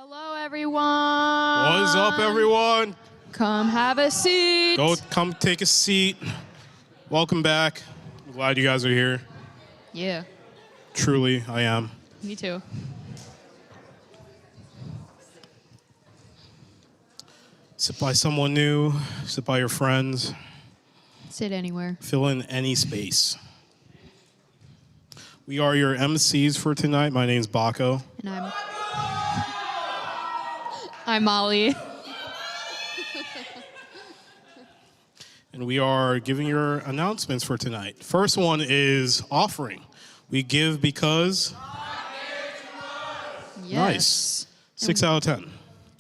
Hello, everyone. What is up, everyone? Come have a seat. Come take a seat. Welcome back. I'm glad you guys are here. Yeah, Truly, I am. me too. Sit by someone new. Sit by your friends. Sit anywhere. Fill in any space. We are your MCs for tonight. My name's Baco. And I'm Molly. And we are giving your announcements for tonight. First one is offering. We give because... Yes. Nice. 6 out of 10.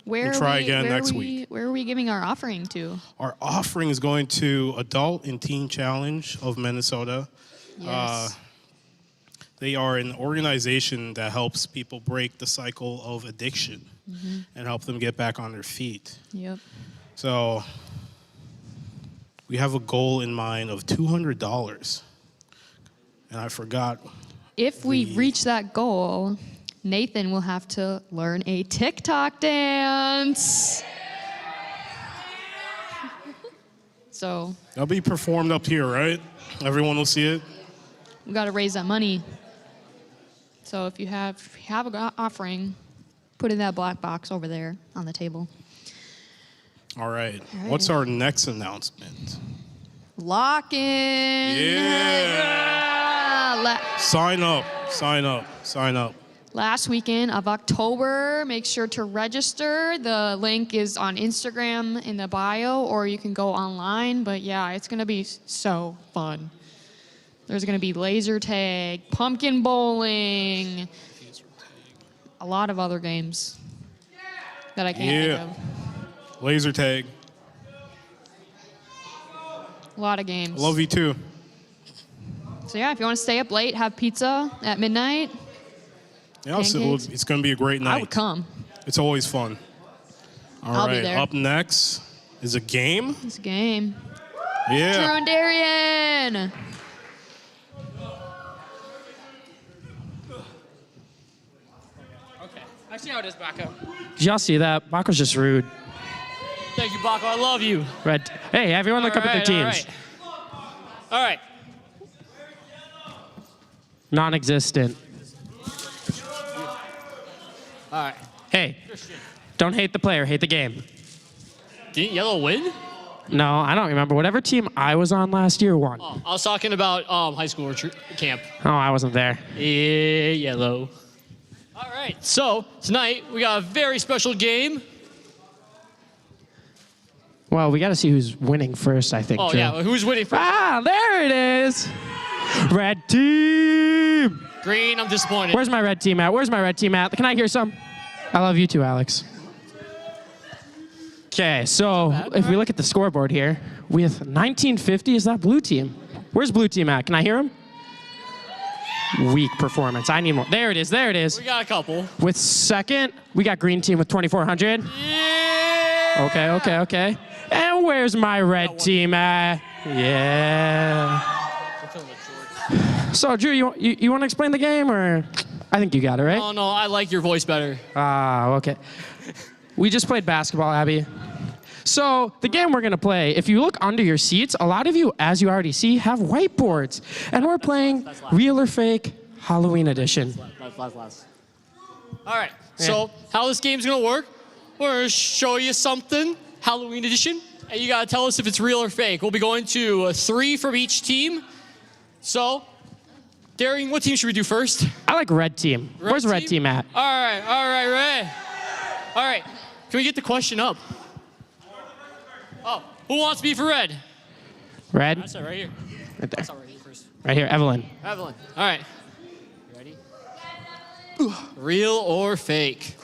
Where We'll try again next week. Where are we giving our offering to? Our offering is going to Adult and Teen Challenge of Minnesota. Yes. They are an organization that helps people break the cycle of addiction and help them get back on their feet. Yep. So we have a goal in mind of $200. And I forgot. If we reach that goal, Nathan will have to learn a TikTok dance. So That'll be performed up here, right? Everyone will see it? we got to raise that money. So if you have an offering, put it in that black box over there on the table. All right. What's our next announcement? Lock-in. Yeah. Sign up. Sign up. Sign up. Last weekend of October, make sure to register. The link is on Instagram in the bio, or you can go online. But yeah, it's going to be so fun. There's going to be laser tag, pumpkin bowling, a lot of other games that I can't think of. Laser tag. A lot of games. I love you too. So yeah, if you want to stay up late, have pizza at midnight. Yeah, so it's going to be a great night. I would come. It's always fun. I'll be there. Up next is a game. It's a game. Yeah. Drew and Darian. I see how it is, Baco. Did y'all see that? Baco's just rude. Thank you, Baco. I love you. Red. Hey, everyone look up at their teams. All right. Non-existent. All right. Hey, don't hate the player, hate the game. Didn't Yellow win? No, I don't remember. Whatever team I was on last year won. Oh, I was talking about high school camp. Oh, I wasn't there. Yeah, Yellow. All right. So tonight we got a very special game. Well, we got to see who's winning first, I think. Oh Drew. yeah, who's winning first? Ah, there it is. Red team. Green. I'm disappointed. Where's my red team at? Where's my red team at? Can I hear some? I love you too, Alex. Okay, so if we look at the scoreboard here, with 1950 is that blue team. Where's blue team at? Can I hear him? Weak performance. I need more. There it is. There it is. We got a couple. With second, we got green team with 2,400. Yeah. Okay. And where's my red team at? Yeah. So, Drew, you want to explain the game, or I think you got it, right? Oh no, I like your voice better. Ah, okay. We just played basketball, Abby. So the game we're going to play, if you look under your seats, a lot of you, as you already see, have whiteboards. And we're playing Real or Fake Halloween Edition. Last. All right, so how this game's going to work, we're going to show you something, Halloween Edition, and you got to tell us if it's real or fake. We'll be going to 3 from each team. So, Darian, what team should we do first? I like red team. Where's red team at? All right, red. All right, can we get the question up? Oh, who wants to be for red? Red? That's it, right here. Right there. That's right here first. Right here, Evelyn. Evelyn, all right. You ready? Real or fake?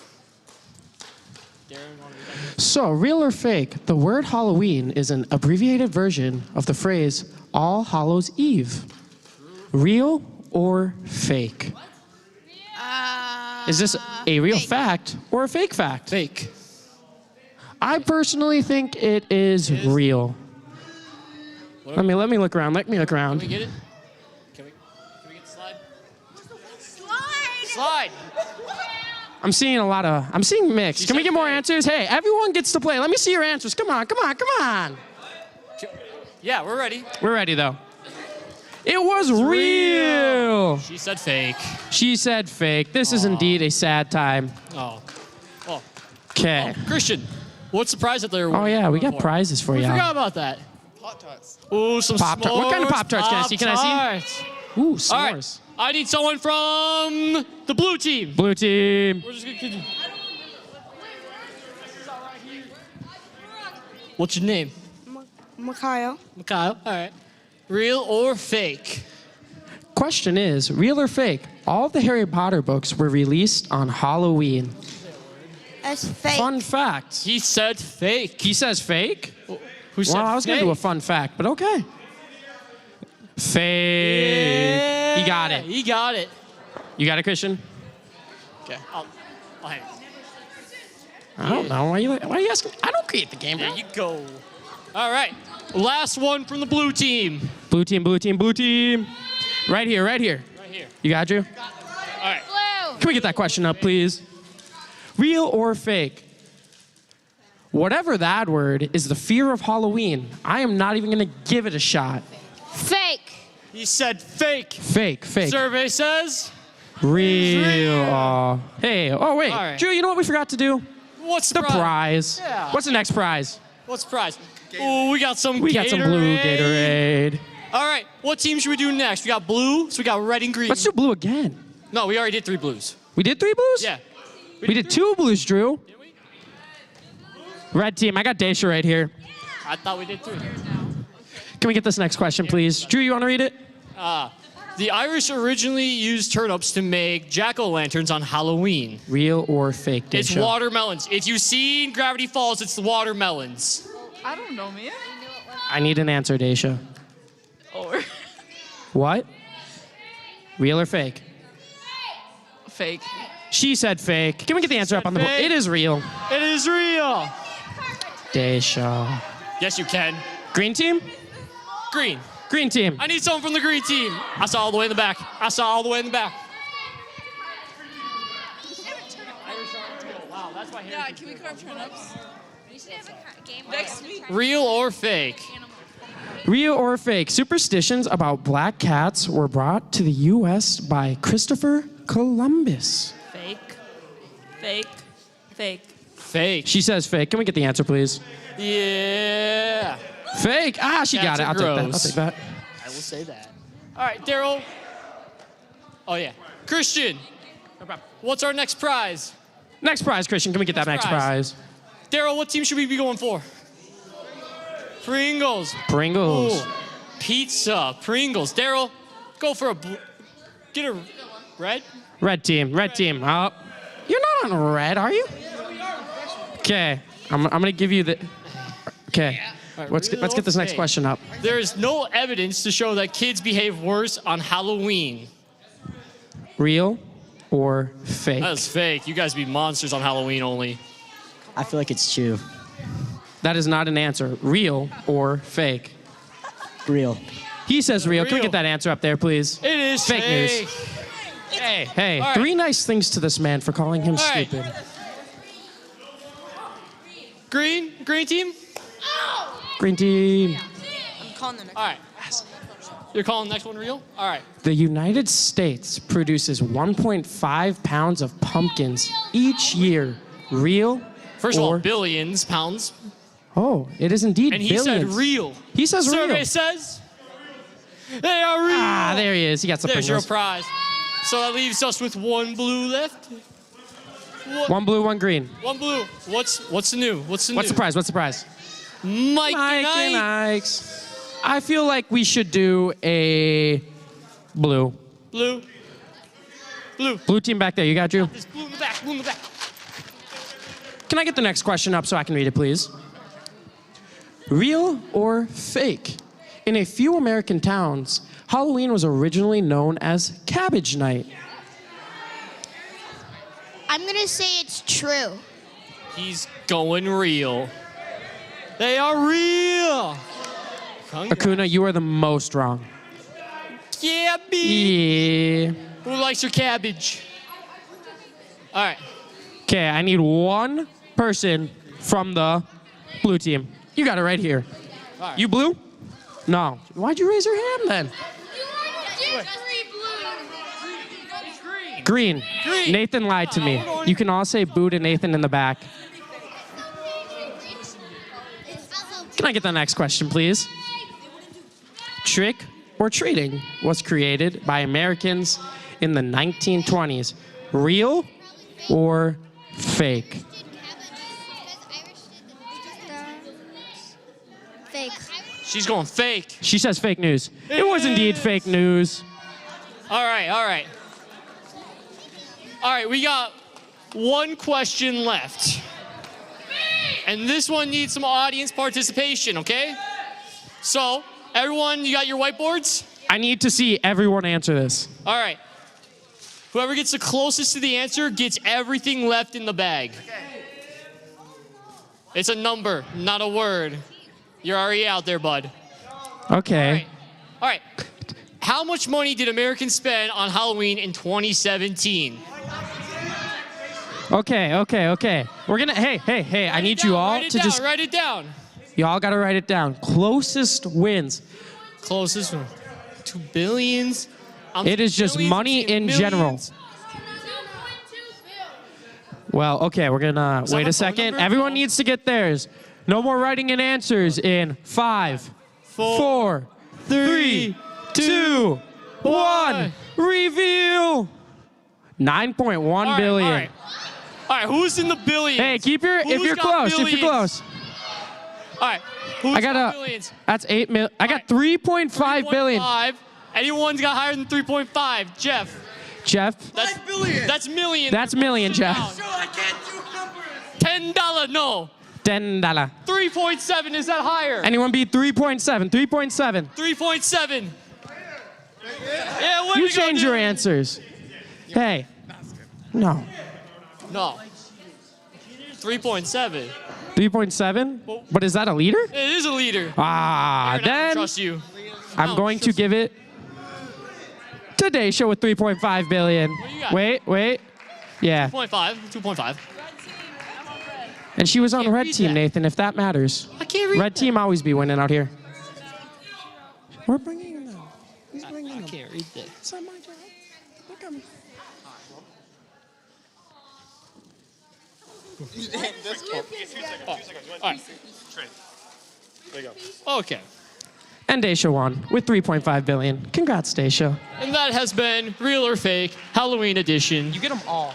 Darren, want to do that? So, real or fake, the word Halloween is an abbreviated version of the phrase All Hallows Eve. Real or fake? Is this a real fact or a fake fact? Fake. I personally think it is real. Let me look around. Let me look around. Can we get it? Can we get the slide? Slide! I'm seeing mixed. Can we said get more fake. answers? Hey, everyone gets to play. Let me see your answers. Come on, come on, come on. Yeah, we're ready. We're ready though. It was real. She said fake. She said fake. This is indeed a sad time. Oh. Oh. Okay. Christian, what's the prize that they're Oh yeah, we got for? prizes for We you. forgot about that. Pop-Tarts. Ooh, some Pop-Tart. What kind of Pop-Tarts can I see? Can I see? Pop-Tarts. Ooh, All s'mores. right. I need someone from the blue team. Blue team. We're just gonna continue. What's your name? Mikhail. Mikhail. All right. Real or fake? Question is, real or fake? All of the Harry Potter books were released on Halloween. That's fake. Fun fact. He said fake. He says fake? Who said Well, I was going to do a fake? fun fact, but okay. Fake. Yeah, He got it. He got it. You got it, Christian? Okay. I'll hang it. I don't know. Why are you asking? I don't create the game, bro. There you go. All right. Last one from the blue team. Blue team, blue team, blue team. Right here, right here. Right here. You got you? All right. Can we get that question up, please? Real or fake? Whatever that word is, the fear of Halloween. I am not even going to give it a shot. Fake. He said fake. Fake, fake. Survey says. Real. Aw. Hey, oh wait. All right. Drew, you know what we forgot to do? What's The prize. Yeah. What's the next prize? What's the prize? Oh, we got some. We got some blue Gatorade. All right. What team should we do next? We got blue, so we got red and green. Let's do blue again. No, we already did 3 blues. We did 3 blues? Yeah. We did 2 blues, Drew. Did we? Red team, I got Daisha right here. I thought we did 3. Can we get this next question, please? Drew, you want to read it? The Irish originally used turnips to make jack-o'-lanterns on Halloween. Real or fake, It's Daisha? watermelons. If you've seen Gravity Falls, it's the watermelons. I don't know, man. I need an answer, Daisha. Or What? Real or fake? fake. She said fake. Can we get the answer up on the board? fake. It is real. It is real. Daisha. Yes, you can. Green team? Green. Green team. I need someone from the green team. I saw all the way in the back. I saw all the way in the back. Wow, that's why Yeah, can we carve turnips? Next week. Real or fake? Real or fake? Superstitions about black cats were brought to the U.S. by Christopher Columbus. Fake. Fake. Fake. Fake. She says fake. Can we get the answer, please? Yeah. Fake. Ah, she got Cats it. are I'll take that. I'll gross. take that. I will say that. All right, Daryl. Oh, yeah. Christian, what's our next prize? Next prize, Christian. Can we get that Next next prize? Daryl, what team should we be going for? Pringles. Pringles. Ooh. Pizza. Pringles. Daryl, go for a get a red. Red team. Red team. Oh, you're not on red, are you? Okay. I'm gonna give you the. Okay. All right, Let's real get this next fake. question up. There is no evidence to show that kids behave worse on Halloween. Real or fake? That's fake. You guys be monsters on Halloween only. I feel like it's true. That is not an answer. Real or fake? Real. He says real. Can we Real. get that answer up there, please? It is Fake news. fake. Hey, All right. 3 nice things to this man for calling him All right. stupid. Green team. Green team. I'm calling the next. All right. You're calling the next one real? All right. The United States produces 1.5 pounds of pumpkins each year. Real First of all, or... billions pounds. Oh, it is indeed And he billions. said real. He says Survey real. says they are real. Ah, there he is. He got some There's your Pringles. prize. So that leaves us with 1 blue left. 1 blue, 1 green. 1 blue. What's the new? What's the What's the prize? What's the prize? Mike, Mike and Ike. Ike's. I feel like we should do a blue. Blue. Blue. Blue team back there. You got you? This blue in the back. Blue in the back. Can I get the next question up so I can read it, please? Real or fake? In a few American towns, Halloween was originally known as Cabbage Night. I'm gonna say it's true. He's going real. They are real. Acuna, you are the most wrong. Yeah, B. Yeah. Who likes your cabbage? All right. Okay, I need one person from the blue team. You got it right here. right. You blue? No. Why'd you raise your hand then? Green. Green. Nathan lied to me. You can all say boo to Nathan in the back. Can I get the next question, please? Trick or treating was created by Americans in the 1920s. Real or fake? Fake. She's going fake. She says fake news. It was indeed fake news. All right, all right. All right, we got one question left. And this one needs some audience participation, okay? So, everyone, you got your whiteboards? I need to see everyone answer this. All right. Whoever gets the closest to the answer gets everything left in the bag. It's a number, not a word. You're already out there, bud. Okay. All right. How much money did Americans spend on Halloween in 2017? Okay. We're gonna, hey, I need you all to just, Write it down. y'all gotta write it down. Closest wins. Closest one. 2 billions. It is just Millions, money in millions. general. Well, okay, we're gonna that wait my a phone second. number? Everyone No. needs to get theirs. No more writing in answers in 5, 4, 3, 2, 1. Reveal. 9.1 billion. All right, who's in the billions? Hey, if you're Who's got close, if you're billions? close. All right, who's I got got a, billions? that's 8 mil. I got 3.5 billion. 3.5. Anyone's got higher than 3.5? Jeff. Jeff, That's millions. that's million, Jeff. $10, no. $10. 3.7, is that higher? Anyone beat 3.7? 3.7. 3.7. Yeah, what You we gonna change do? your answers. Hey. No. No. 3.7. 3.7? But is that a leader? It is a leader. Ah, Aaron, I don't then trust you. I'm going to give it Today's Show with 3.5 billion. What you got? Wait. Yeah. 2.5. And she was on Can't red read team, that. Nathan, if that matters. I can't read Red that. team always be winning out here. We're bringing them. He's bringing I them. can't read that. It's not my job. Look at me. Okay. And Daisha won with 3.5 billion. Congrats, Daisha. And that has been Real or Fake Halloween edition. You get them all.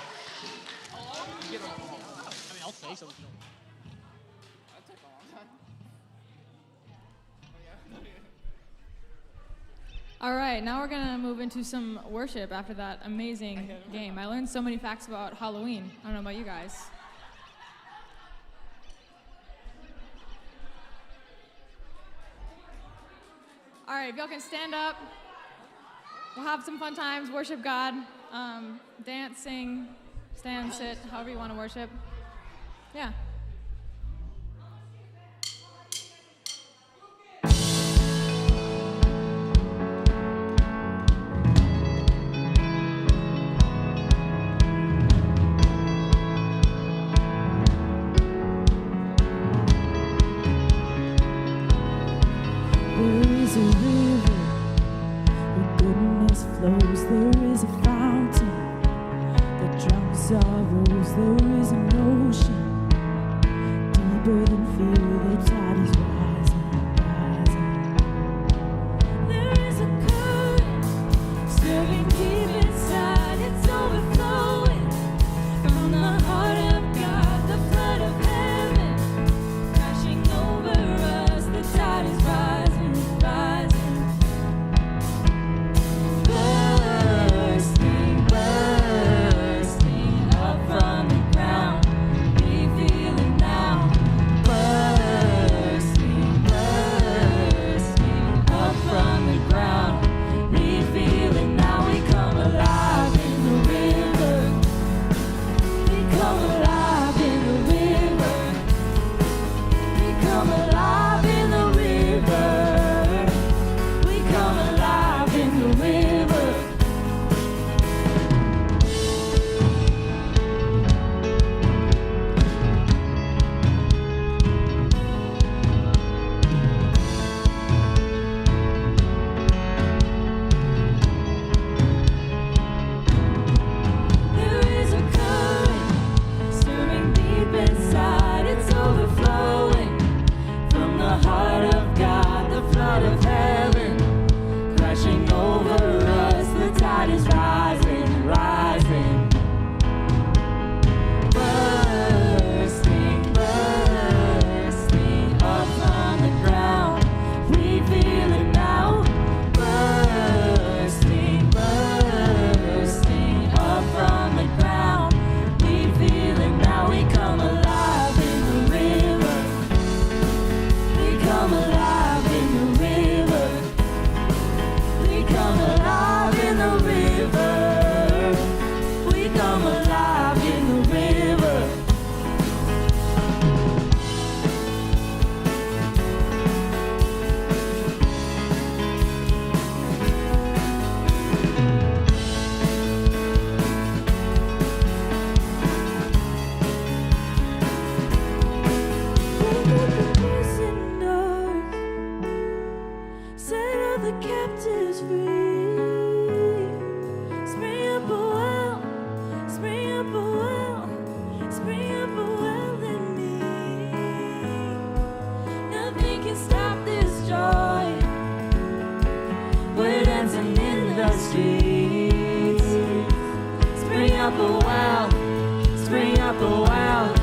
All right, now we're gonna move into some worship after that amazing game. I learned so many facts about Halloween. I don't know about you guys. All right, if y'all can stand up, we'll have some fun times, worship God, dance, sing, stand, sit, however you want to worship. Yeah. There is a river where goodness flows. There is a fountain that drowns sorrows. There is an ocean deeper than fear. The tide is rising, rising. There is a current stirring deep inside. It's overflowing from the heart of God, the flood of heaven crashing over us. The tide is rising, rising, bursting, bursting up from the ground. We feel it now, bursting, bursting up from the ground. We feel it now. We come alive in the river. We come alive in the river. We come alive in the river. We come alive in the river. a well, spring up a well,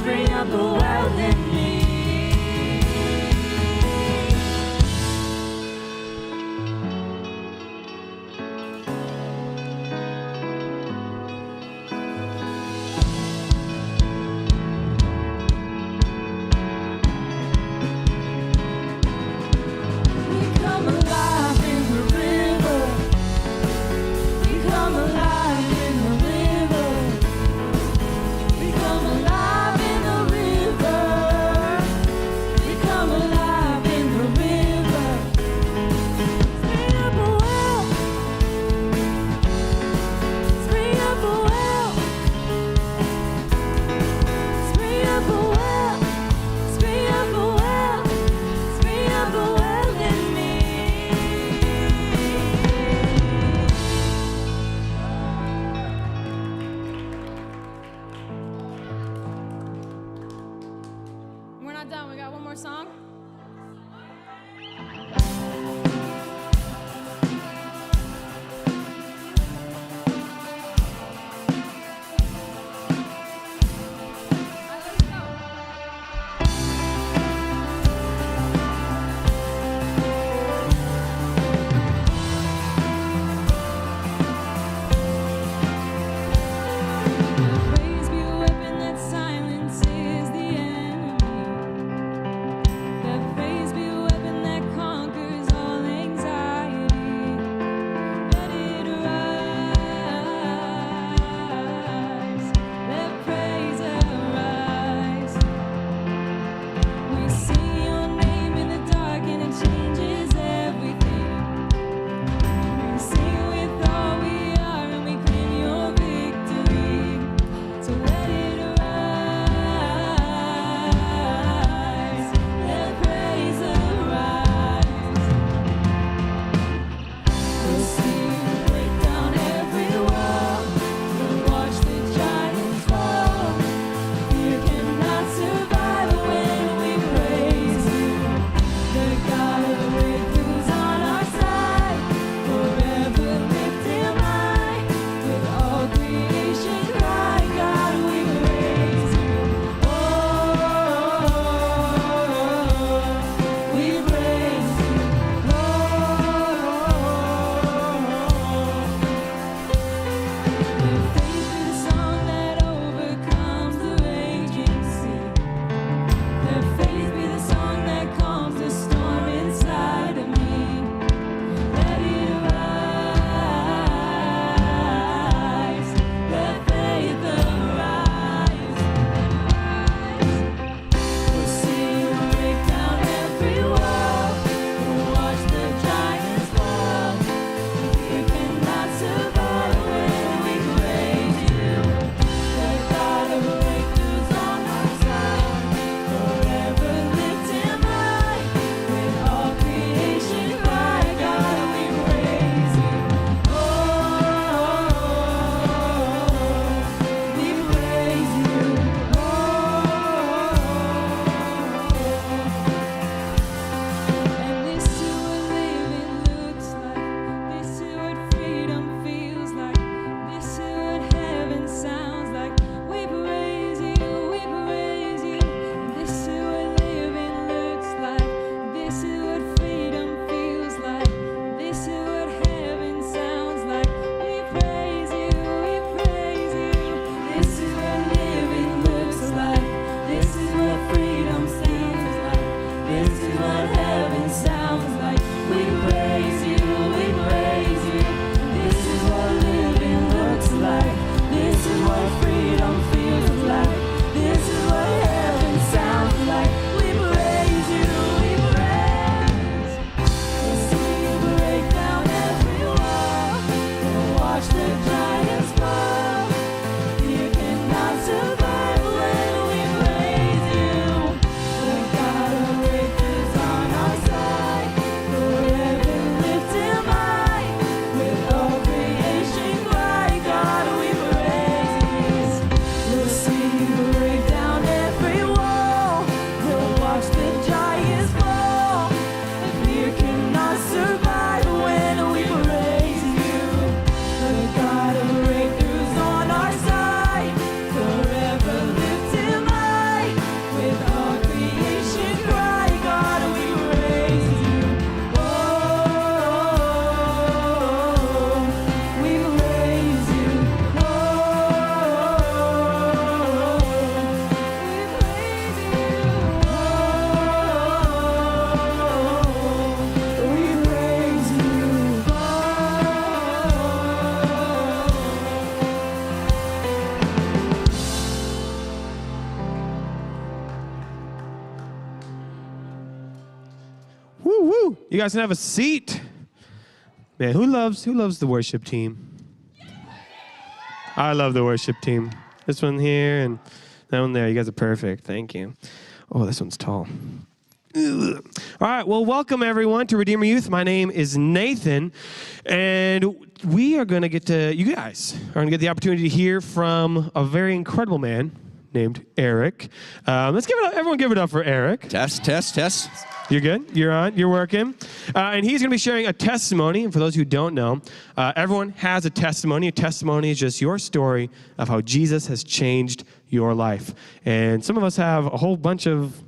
spring up a well in me. We come alive in the river. We come alive in the river. You guys can have a seat. Man, who loves the worship team? I love the worship team. This one here and that one there. You guys are perfect. Thank you. Oh, this one's tall. Ugh. All right, well, welcome everyone to Redeemer Youth. My name is Nathan, and we are going to you guys are going to get the opportunity to hear from a very incredible man named Eric. Let's give it up. Everyone give it up for Eric. Test. You're good? You're on? You're working? And he's going to be sharing a testimony. And for those who don't know, everyone has a testimony. A testimony is just your story of how Jesus has changed your life. And some of us have a whole bunch of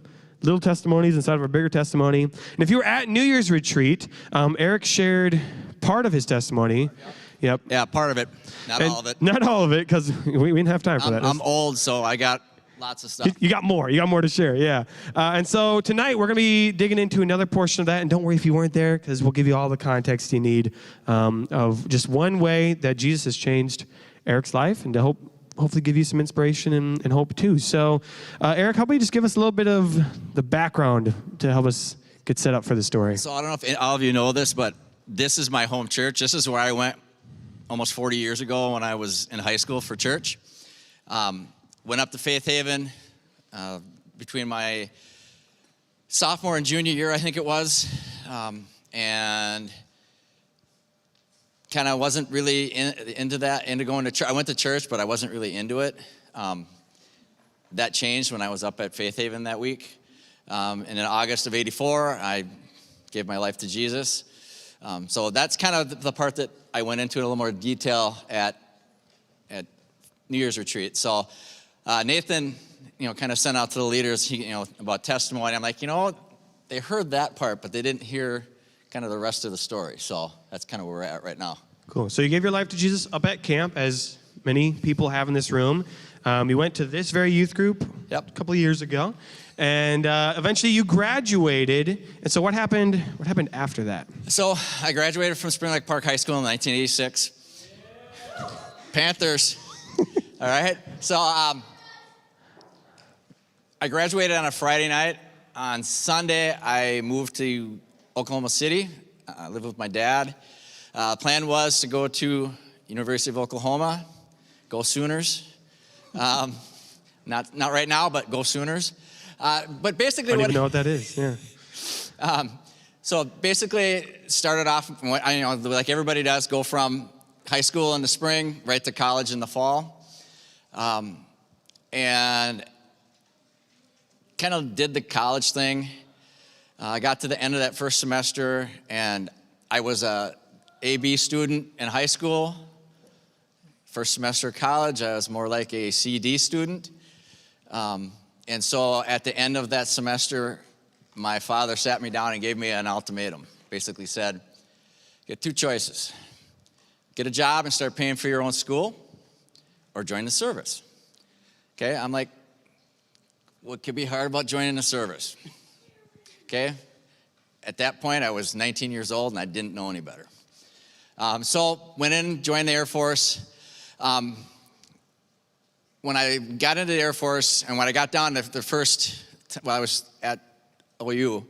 little testimonies inside of our bigger testimony. And if you were at New Year's retreat, Eric shared part of his testimony. Yep. Yeah, part of it. Not all of it. Not all of it, because we didn't have time for that. I'm old, so I got lots of stuff. You got more. You got more to share, yeah. And so tonight we're going to be digging into another portion of that. And don't worry if you weren't there, because we'll give you all the context you need of just one way that Jesus has changed Eric's life, and to hopefully give you some inspiration and hope too. So, Eric, how about you just give us a little bit of the background to help us get set up for the story? So I don't know if all of you know this, but this is my home church. This is where I went almost 40 years ago when I was in high school for church. Went up to Faith Haven between my sophomore and junior year, I think it was, and kind of wasn't really into going to church. I went to church, but I wasn't really into it. That changed when I was up at Faith Haven that week. And in August of '84, I gave my life to Jesus. So that's kind of the part that I went into in a little more detail at New Year's retreat. So Nathan, kind of sent out to the leaders, about testimony. I'm like, they heard that part, but they didn't hear kind of the rest of the story. So that's kind of where we're at right now. Cool. So you gave your life to Jesus up at camp, as many people have in this room. You went to this very youth group a couple of years ago, and eventually you graduated. And so what happened? What happened after that? So I graduated from Spring Lake Park High School in 1986. Panthers. All right. So I graduated on a Friday night. On Sunday, I moved to Oklahoma City. I lived with my dad. Plan was to go to University of Oklahoma. Go Sooners. Not right now, but go Sooners. But basically, I don't even know what that is. Yeah. So basically, started off, like everybody does, go from high school in the spring right to college in the fall, and kind of did the college thing. I got to the end of that first semester, and I was a AB student in high school. First semester of college, I was more like a CD student. And so at the end of that semester, my father sat me down and gave me an ultimatum. Basically said, you get two choices. Get a job and start paying for your own school, or join the service. Okay, I'm like, what could be hard about joining the service? Okay, at that point, I was 19 years old and I didn't know any better. So went in, joined the Air Force. When I got into the Air Force and when I got down to the first, while I was at OU,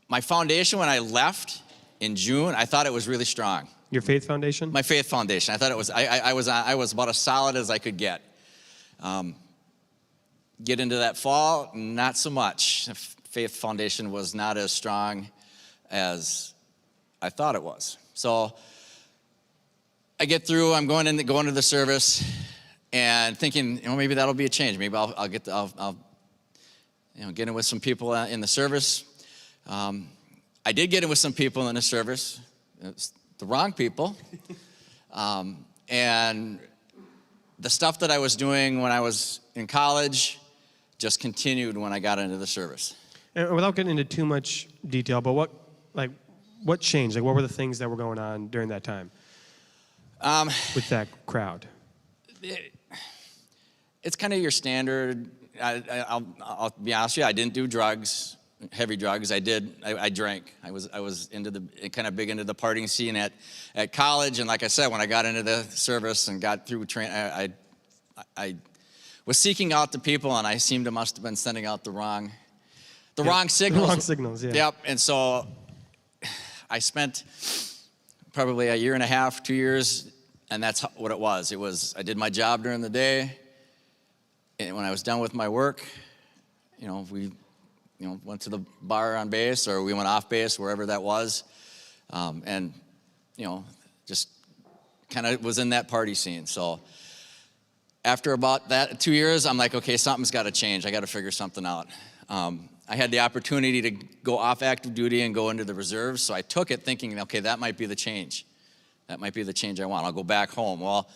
my foundation when I left in June, I thought it was really strong. Your faith foundation? My faith foundation. I thought it was, I was about as solid as I could get. Get into that fall, not so much. The faith foundation was not as strong as I thought it was. So I get through, I'm going to the service and thinking, maybe that'll be a change. Maybe I'll get in with some people in the service. I did get in with some people in the service. It's the wrong people. And the stuff that I was doing when I was in college just continued when I got into the service. And without getting into too much detail, but what changed? Like, what were the things that were going on during that time with that crowd? It's kind of your standard. I'll be honest with you. I didn't do drugs, heavy drugs. I drank. I was kind of big into the partying scene at college. And like I said, when I got into the service and got through training, I was seeking out the people, and I must have been sending out the wrong the wrong signals. The wrong signals, yeah. Yep. And so I spent probably a year and a half, 2 years, and that's what it was. It was, I did my job during the day, and when I was done with my work, we went to the bar on base, or we went off base, wherever that was, and just kind of was in that party scene. So after about that 2 years, I'm like, okay, something's got to change. I got to figure something out. I had the opportunity to go off active duty and go into the reserves, so I took it thinking, okay, that might be the change. That might be the change I want. I'll go back home. Well,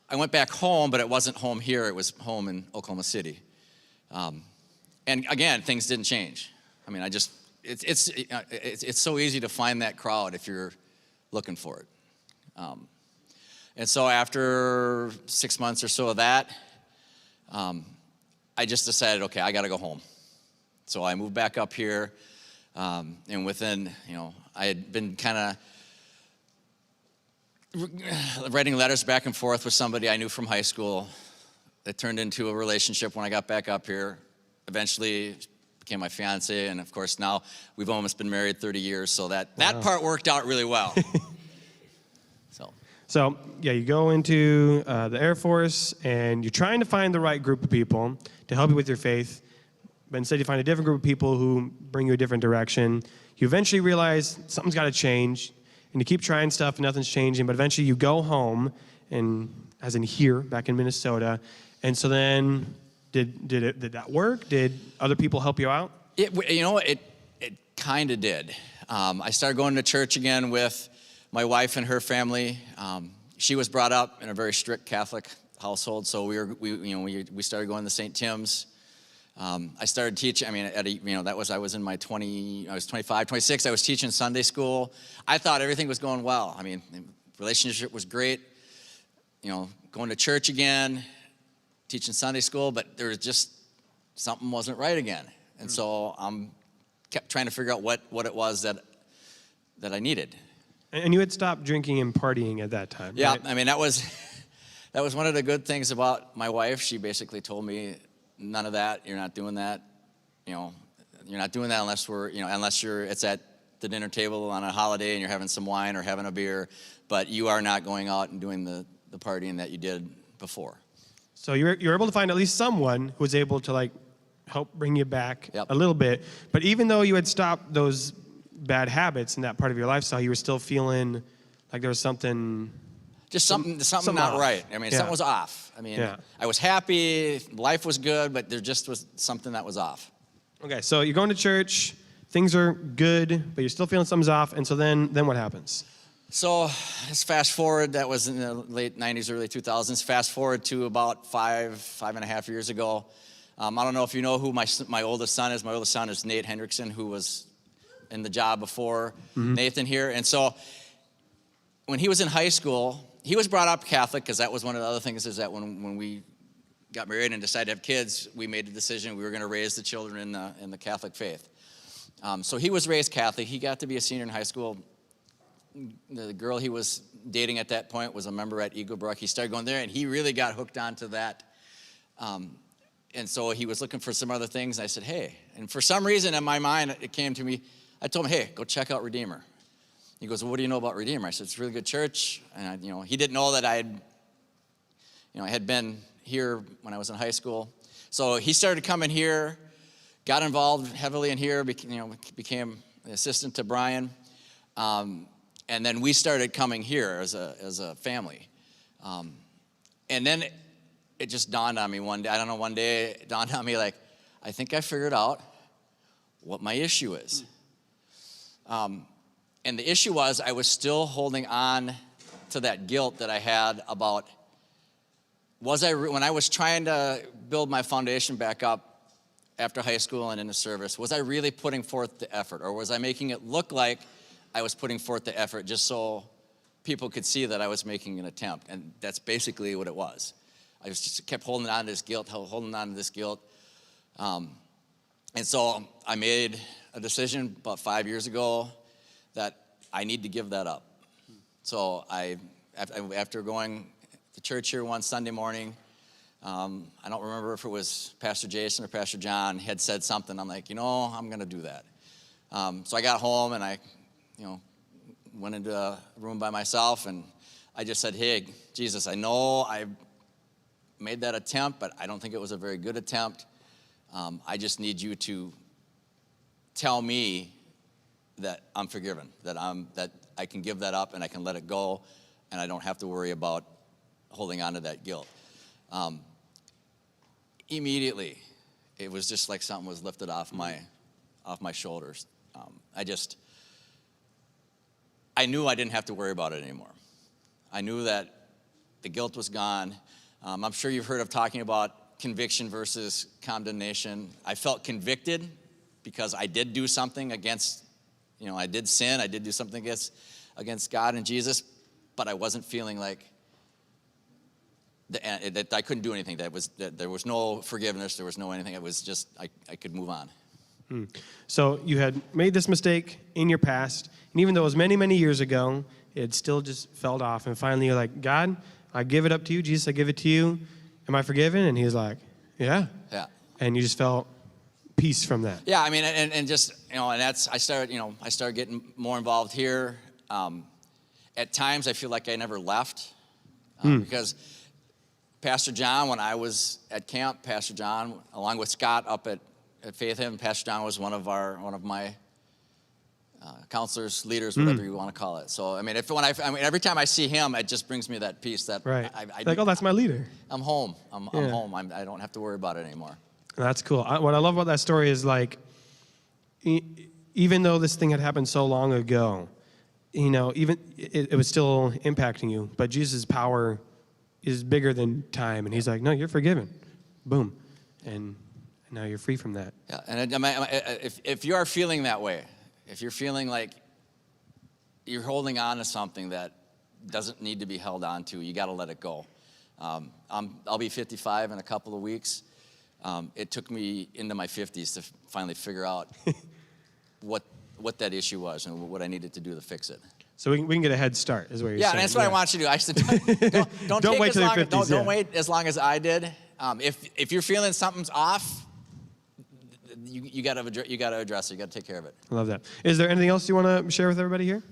I went back home, but it wasn't home here. It was home in Oklahoma City. And again, things didn't change. I mean, it's so easy to find that crowd if you're looking for it. And so after 6 months or so of that, I just decided, okay, I got to go home. So I moved back up here, and within, I had been kind of writing letters back and forth with somebody I knew from high school. It turned into a relationship when I got back up here. Eventually became my fiance, and of course now we've almost been married 30 years, so that part worked out really well. So yeah, you go into the Air Force, and you're trying to find the right group of people to help you with your faith, but instead you find a different group of people who bring you a different direction. You eventually realize something's got to change, and you keep trying stuff and nothing's changing, but eventually you go home, and as in here, back in Minnesota, and so then did that work? Did other people help you out? It kind of did. I started going to church again with my wife and her family. She was brought up in a very strict Catholic household, so we started going to St. Tim's. I started teaching. I mean, I was in my 20. I was 25, 26. I was teaching Sunday school. I thought everything was going well. I mean, the relationship was great. Going to church again, teaching Sunday school, but there was just something wasn't right again, and so kept trying to figure out what it was that I needed. And you had stopped drinking and partying at that time. Yeah, right? I mean that was one of the good things about my wife. She basically told me, none of that. You're not doing that. You're not doing that unless it's at the dinner table on a holiday and you're having some wine or having a beer. But you are not going out and doing the partying that you did before. So you're able to find at least someone who was able to help bring you back Yep. a little bit. But even though you had stopped those bad habits in that part of your lifestyle, you were still feeling like there was something. Just something not off. right. I mean, something was off. I mean, I was happy, life was good, but there just was something that was off. Okay, so you're going to church, things are good, but you're still feeling something's off, and so then what happens? So let's fast forward. That was in the late 90s, early 2000s. Fast forward to about 5.5 years ago. I don't know if you know who my oldest son is. My oldest son is Nate Hendrickson, who was in the job before Nathan here. And so when he was in high school, he was brought up Catholic, because that was one of the other things, is that when we got married and decided to have kids, we made the decision we were going to raise the children in the Catholic faith. So he was raised Catholic. He got to be a senior in high school. The girl he was dating at that point was a member at Eagle Brook. He started going there, and he really got hooked onto that. And so he was looking for some other things. I said, hey. And for some reason in my mind, it came to me. I told him, hey, go check out Redeemer. He goes, well, what do you know about Redeemer? I said, it's a really good church. And he didn't know that I had been here when I was in high school. So he started coming here, got involved heavily in here, became the assistant to Brian. And then we started coming here as a family. And then it just dawned on me one day. I don't know, one day it dawned on me I think I figured out what my issue is. And the issue was I was still holding on to that guilt that I had about, when I was trying to build my foundation back up after high school and in the service, was I really putting forth the effort, or was I making it look like I was putting forth the effort just so people could see that I was making an attempt? And that's basically what it was. I just kept holding on to this guilt, and so I made a decision about 5 years ago that I need to give that up. So after going to church here one Sunday morning, I don't remember if it was Pastor Jason or Pastor John had said something. I'm like, I'm going to do that. So I got home and I, went into a room by myself and I just said, hey, Jesus, I know I made that attempt, but I don't think it was a very good attempt. I just need you to tell me that I'm forgiven, that I can give that up and I can let it go and I don't have to worry about holding on to that guilt. Immediately, it was just like something was lifted off my shoulders. I knew I didn't have to worry about it anymore. I knew that the guilt was gone. I'm sure you've heard of talking about conviction versus condemnation. I felt convicted because I did do something against, I did sin. I did do something against God and Jesus, but I wasn't feeling like that I couldn't do anything. That there was no forgiveness. There was no anything. It was just I could move on. So you had made this mistake in your past, and even though it was many, many years ago, it still just fell off. And finally you're like, God, I give it up to you. Jesus, I give it to you. Am I forgiven? And he's like, yeah. Yeah. And you just felt peace from that. Yeah, I mean, and just, and that's, I started getting more involved here. At times I feel like I never left because Pastor John, when I was at camp, Pastor John, along with Scott up at Faith Haven, Pastor John was one of my counselors, leaders, whatever you want to call it. So I mean, every time I see him, it just brings me that peace that right. That's my leader. I'm home. I'm home. I don't have to worry about it anymore. That's cool. What I love about that story is like, even though this thing had happened so long ago, even it was still impacting you. But Jesus' power is bigger than time, and he's like, no, you're forgiven. Boom, and now you're free from that. Yeah, and if you are feeling that way, if you're feeling like you're holding on to something that doesn't need to be held on to, you got to let it go. I'll be 55 in a couple of weeks. It took me into my 50s to finally figure out what that issue was and what I needed to do to fix it. So we can get a head start, is what you're saying. Yeah, and that's what I want you to do. I said, don't wait till you're 50s. Don't wait as long as I did. If you're feeling something's off, you got to address it. You got to take care of it. I love that. Is there anything else you want to share with everybody here?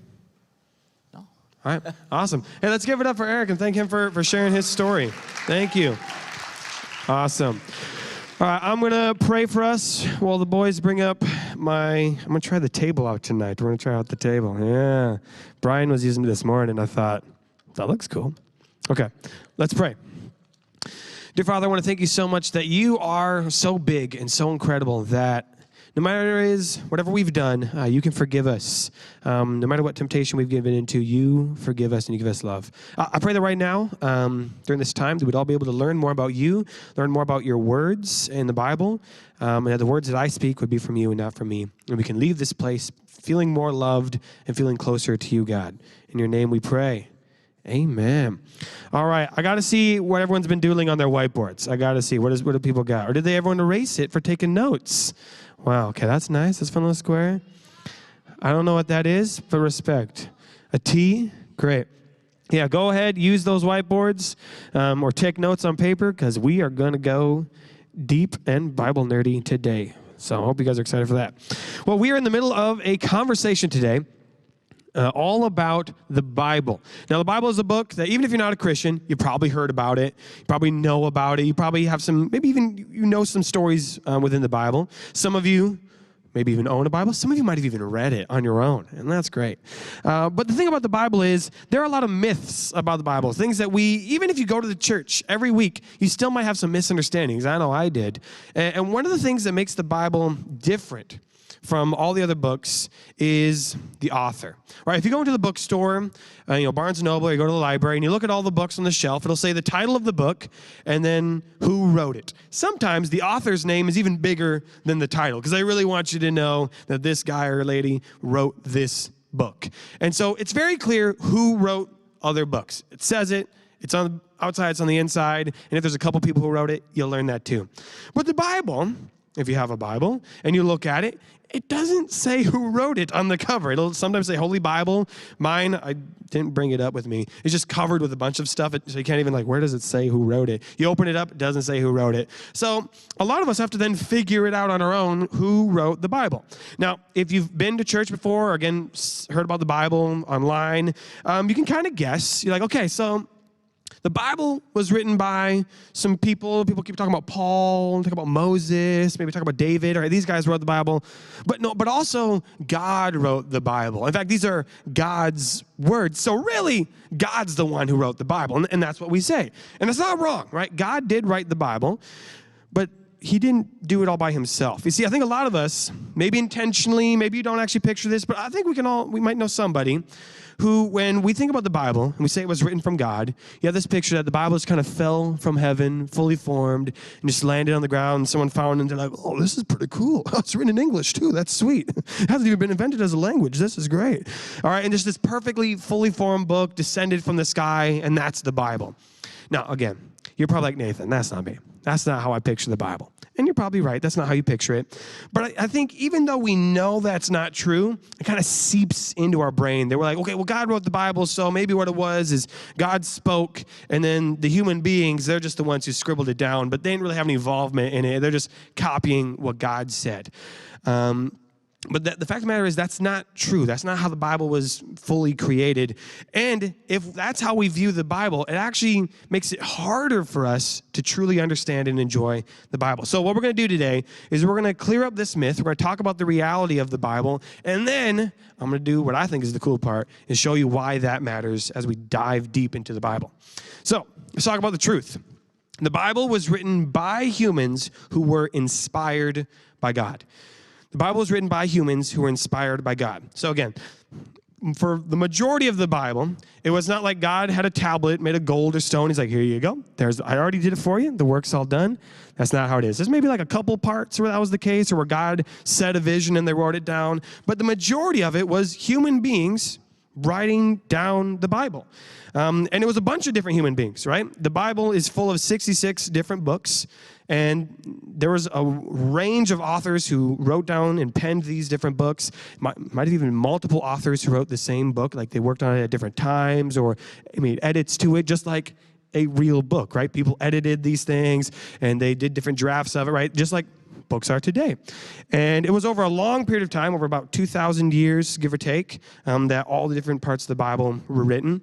No. All right. Awesome. Hey, let's give it up for Eric and thank him for sharing his story. Thank you. Awesome. All right, I'm going to pray for us while the boys bring up I'm going to try the table out tonight. We're going to try out the table. Yeah. Brian was using it this morning. I thought, that looks cool. Okay, let's pray. Dear Father, I want to thank you so much that you are so big and so incredible that no matter whatever we've done, you can forgive us. No matter what temptation we've given into, you forgive us and you give us love. I pray that right now, during this time, that we'd all be able to learn more about you, learn more about your words in the Bible, and that the words that I speak would be from you and not from me. And we can leave this place feeling more loved and feeling closer to you, God. In your name we pray. Amen. All right, I got to see what everyone's been doodling on their whiteboards. I got to see, what do people got? Or did they everyone erase it for taking notes? Wow, okay, that's nice. That's a fun little square. I don't know what that is, but respect. A T? Great. Yeah, go ahead, use those whiteboards or take notes on paper because we are going to go deep and Bible nerdy today. So I hope you guys are excited for that. Well, we are in the middle of a conversation today all about the Bible. Now, the Bible is a book that even if you're not a Christian, you probably heard about it. You probably know about it. You probably have maybe even you know some stories within the Bible. Some of you maybe even own a Bible. Some of you might have even read it on your own, and that's great. But the thing about the Bible is there are a lot of myths about the Bible, things that even if you go to the church every week, you still might have some misunderstandings. I know I did. And one of the things that makes the Bible different from all the other books is the author. Right? If you go into the bookstore, Barnes & Noble, or you go to the library, and you look at all the books on the shelf, it'll say the title of the book and then who wrote it. Sometimes the author's name is even bigger than the title because they really want you to know that this guy or lady wrote this book. And so it's very clear who wrote other books. It says it. It's on the outside, it's on the inside. And if there's a couple people who wrote it, you'll learn that too. But the Bible if you have a Bible, and you look at it, it doesn't say who wrote it on the cover. It'll sometimes say Holy Bible. Mine, I didn't bring it up with me. It's just covered with a bunch of stuff, so you can't even where does it say who wrote it? You open it up, it doesn't say who wrote it. So a lot of us have to then figure it out on our own, who wrote the Bible. Now, if you've been to church before, or again, heard about the Bible online, you can kind of guess. You're like, okay, so the Bible was written by some people. People keep talking about Paul, talk about Moses, maybe talk about David. All right, these guys wrote the Bible. But also God wrote the Bible. In fact, these are God's words. So really, God's the one who wrote the Bible. And that's what we say. And it's not wrong, right? God did write the Bible, but he didn't do it all by himself. You see, I think a lot of us, maybe intentionally, maybe you don't actually picture this, but I think we might know somebody who, when we think about the Bible, and we say it was written from God, you have this picture that the Bible just kind of fell from heaven, fully formed, and just landed on the ground, and someone found it, and they're like, oh, this is pretty cool. Oh, it's written in English, too. That's sweet. It hasn't even been invented as a language. This is great. All right, and just this perfectly, fully formed book descended from the sky, and that's the Bible. Now, again, you're probably like, Nathan, that's not me. That's not how I picture the Bible. And you're probably right. That's not how you picture it. But I think even though we know that's not true, it kind of seeps into our brain. They were like, okay, well, God wrote the Bible, so maybe what it was is God spoke, and then the human beings, they're just the ones who scribbled it down, but they didn't really have any involvement in it. They're just copying what God said. But the fact of the matter is that's not true. That's not how the Bible was fully created. And if that's how we view the Bible, it actually makes it harder for us to truly understand and enjoy the Bible. So what we're going to do today is we're going to clear up this myth. We're going to talk about the reality of the Bible. And then I'm going to do what I think is the cool part, is show you why that matters as we dive deep into the Bible. So let's talk about the truth. The Bible was written by humans who were inspired by God. The Bible was written by humans who were inspired by God. So again, for the majority of the Bible, it was not like God had a tablet made of gold or stone. He's like, here you go. I already did it for you. The work's all done. That's not how it is. There's maybe like a couple parts where that was the case, or where God set a vision and they wrote it down. But the majority of it was human beings writing down the Bible. And it was a bunch of different human beings, right? The Bible is full of 66 different books. And there was a range of authors who wrote down and penned these different books. Might have even been multiple authors who wrote the same book, like they worked on it at different times or made edits to it, just like a real book, right? People edited these things and they did different drafts of it, right? Just like books are today. And it was over a long period of time, over about 2,000 years, give or take, that all the different parts of the Bible were written.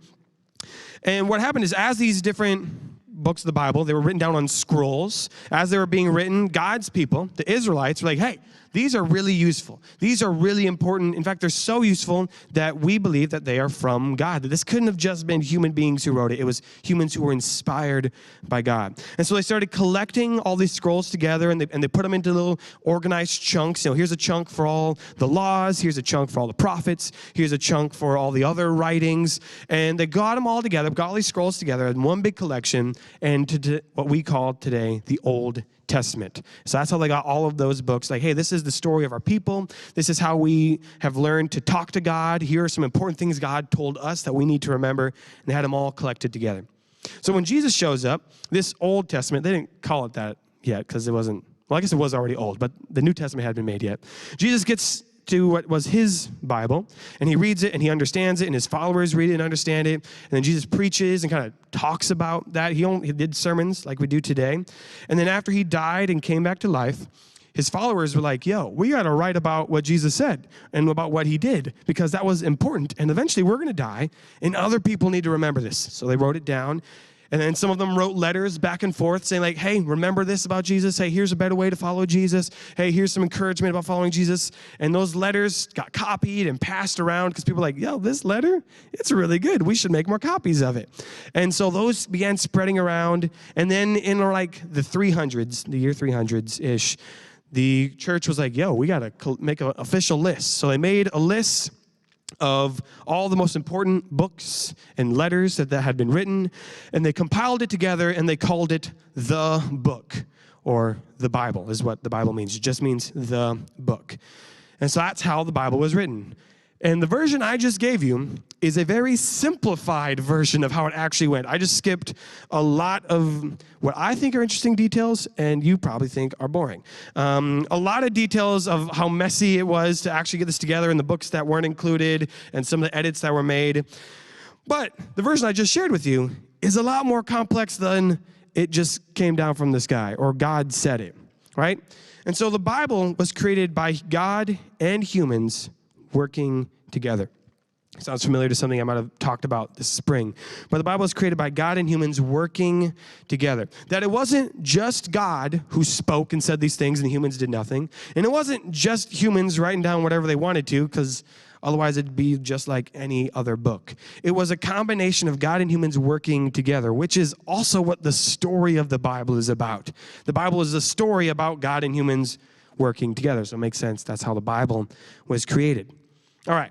And what happened is, as these different books of the Bible, they were written down on scrolls. As they were being written, God's people, the Israelites, were like, hey, these are really useful. These are really important. In fact, they're so useful that we believe that they are from God. That this couldn't have just been human beings who wrote it. It was humans who were inspired by God. And so they started collecting all these scrolls together, and they put them into little organized chunks. You know, here's a chunk for all the laws. Here's a chunk for all the prophets. Here's a chunk for all the other writings. And they got them all together, got all these scrolls together in one big collection, and to what we call today the Old Testament. So that's how they got all of those books. Like, hey, this is the story of our people. This is how we have learned to talk to God. Here are some important things God told us that we need to remember. And they had them all collected together. So when Jesus shows up, this Old Testament, they didn't call it that yet because it wasn't, well, I guess it was already old, but the New Testament hadn't been made yet. Jesus gets to what was his Bible, and he reads it and he understands it, and his followers read it and understand it. And then Jesus preaches and kind of talks about that. He did sermons like we do today. And then after he died and came back to life, his followers were like, yo, we got to write about what Jesus said and about what he did, because that was important. And eventually we're going to die, and other people need to remember this. So they wrote it down. And then some of them wrote letters back and forth saying like, hey, remember this about Jesus? Hey, here's a better way to follow Jesus. Hey, here's some encouragement about following Jesus. And those letters got copied and passed around because people were like, yo, this letter, it's really good. We should make more copies of it. And so those began spreading around. And then in like the 300s, the year 300s-ish, the church was like, yo, we got to make an official list. So they made a list of all the most important books and letters that had been written, and they compiled it together, and they called it the book, or the Bible is what the Bible means. It just means the book. And so that's how the Bible was written. And the version I just gave you is a very simplified version of how it actually went. I just skipped a lot of what I think are interesting details, and you probably think are boring. A lot of details of how messy it was to actually get this together, and the books that weren't included, and some of the edits that were made. But the version I just shared with you is a lot more complex than it just came down from the sky, or God said it, right? And so the Bible was created by God and humans working together. Sounds familiar to something I might have talked about this spring. But the Bible was created by God and humans working together. That it wasn't just God who spoke and said these things and humans did nothing. And it wasn't just humans writing down whatever they wanted to, because otherwise it'd be just like any other book. It was a combination of God and humans working together, which is also what the story of the Bible is about. The Bible is a story about God and humans working together. So it makes sense. That's how the Bible was created. All right.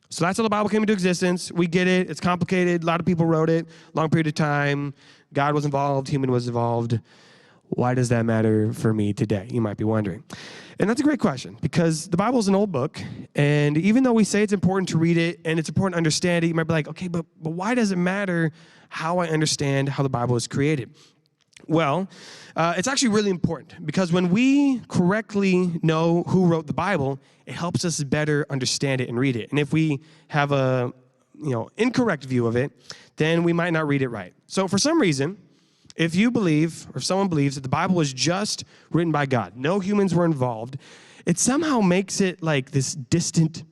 So that's how the Bible came into existence. We get it. It's complicated. A lot of people wrote it. Long period of time. God was involved. Human was involved. Why does that matter for me today? You might be wondering. And that's a great question, because the Bible is an old book. And even though we say it's important to read it and it's important to understand it, you might be like, okay, but why does it matter how I understand how the Bible was created? Well, it's actually really important, because when we correctly know who wrote the Bible, it helps us better understand it and read it. And if we have a incorrect view of it, then we might not read it right. So for some reason, if you believe, or if someone believes that the Bible was just written by God, no humans were involved, it somehow makes it like this distant,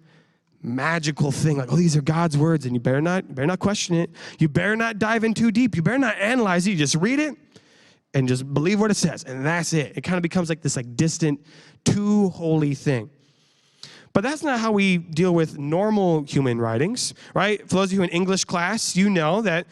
magical thing, like, oh, these are God's words, and you better not question it. You better not dive in too deep. You better not analyze it. You just read it and just believe what it says, and that's it. It kind of becomes like this distant, too holy thing. But that's not how we deal with normal human writings, right? For those of you in English class, you know that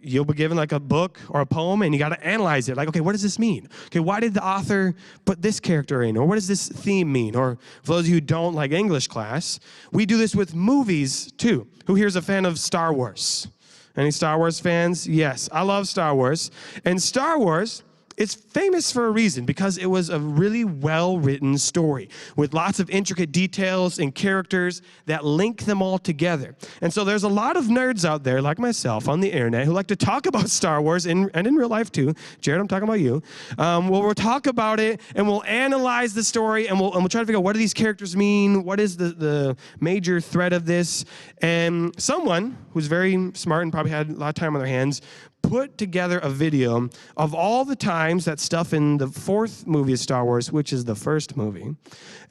you'll be given like a book or a poem, and you got to analyze it. Like, okay, what does this mean? Okay, why did the author put this character in? Or what does this theme mean? Or for those of you who don't like English class, we do this with movies too. Who here is a fan of Star Wars? Any Star Wars fans? Yes, I love Star Wars. And Star Wars, it's famous for a reason, because it was a really well-written story with lots of intricate details and characters that link them all together. And so there's a lot of nerds out there, like myself, on the internet who like to talk about Star Wars, and in real life too. Jared, I'm talking about you. We'll talk about it, and we'll analyze the story, and we'll try to figure out, what do these characters mean? What is the major thread of this? And someone who's very smart and probably had a lot of time on their hands put together a video of all the times that stuff in the fourth movie of Star Wars, which is the first movie,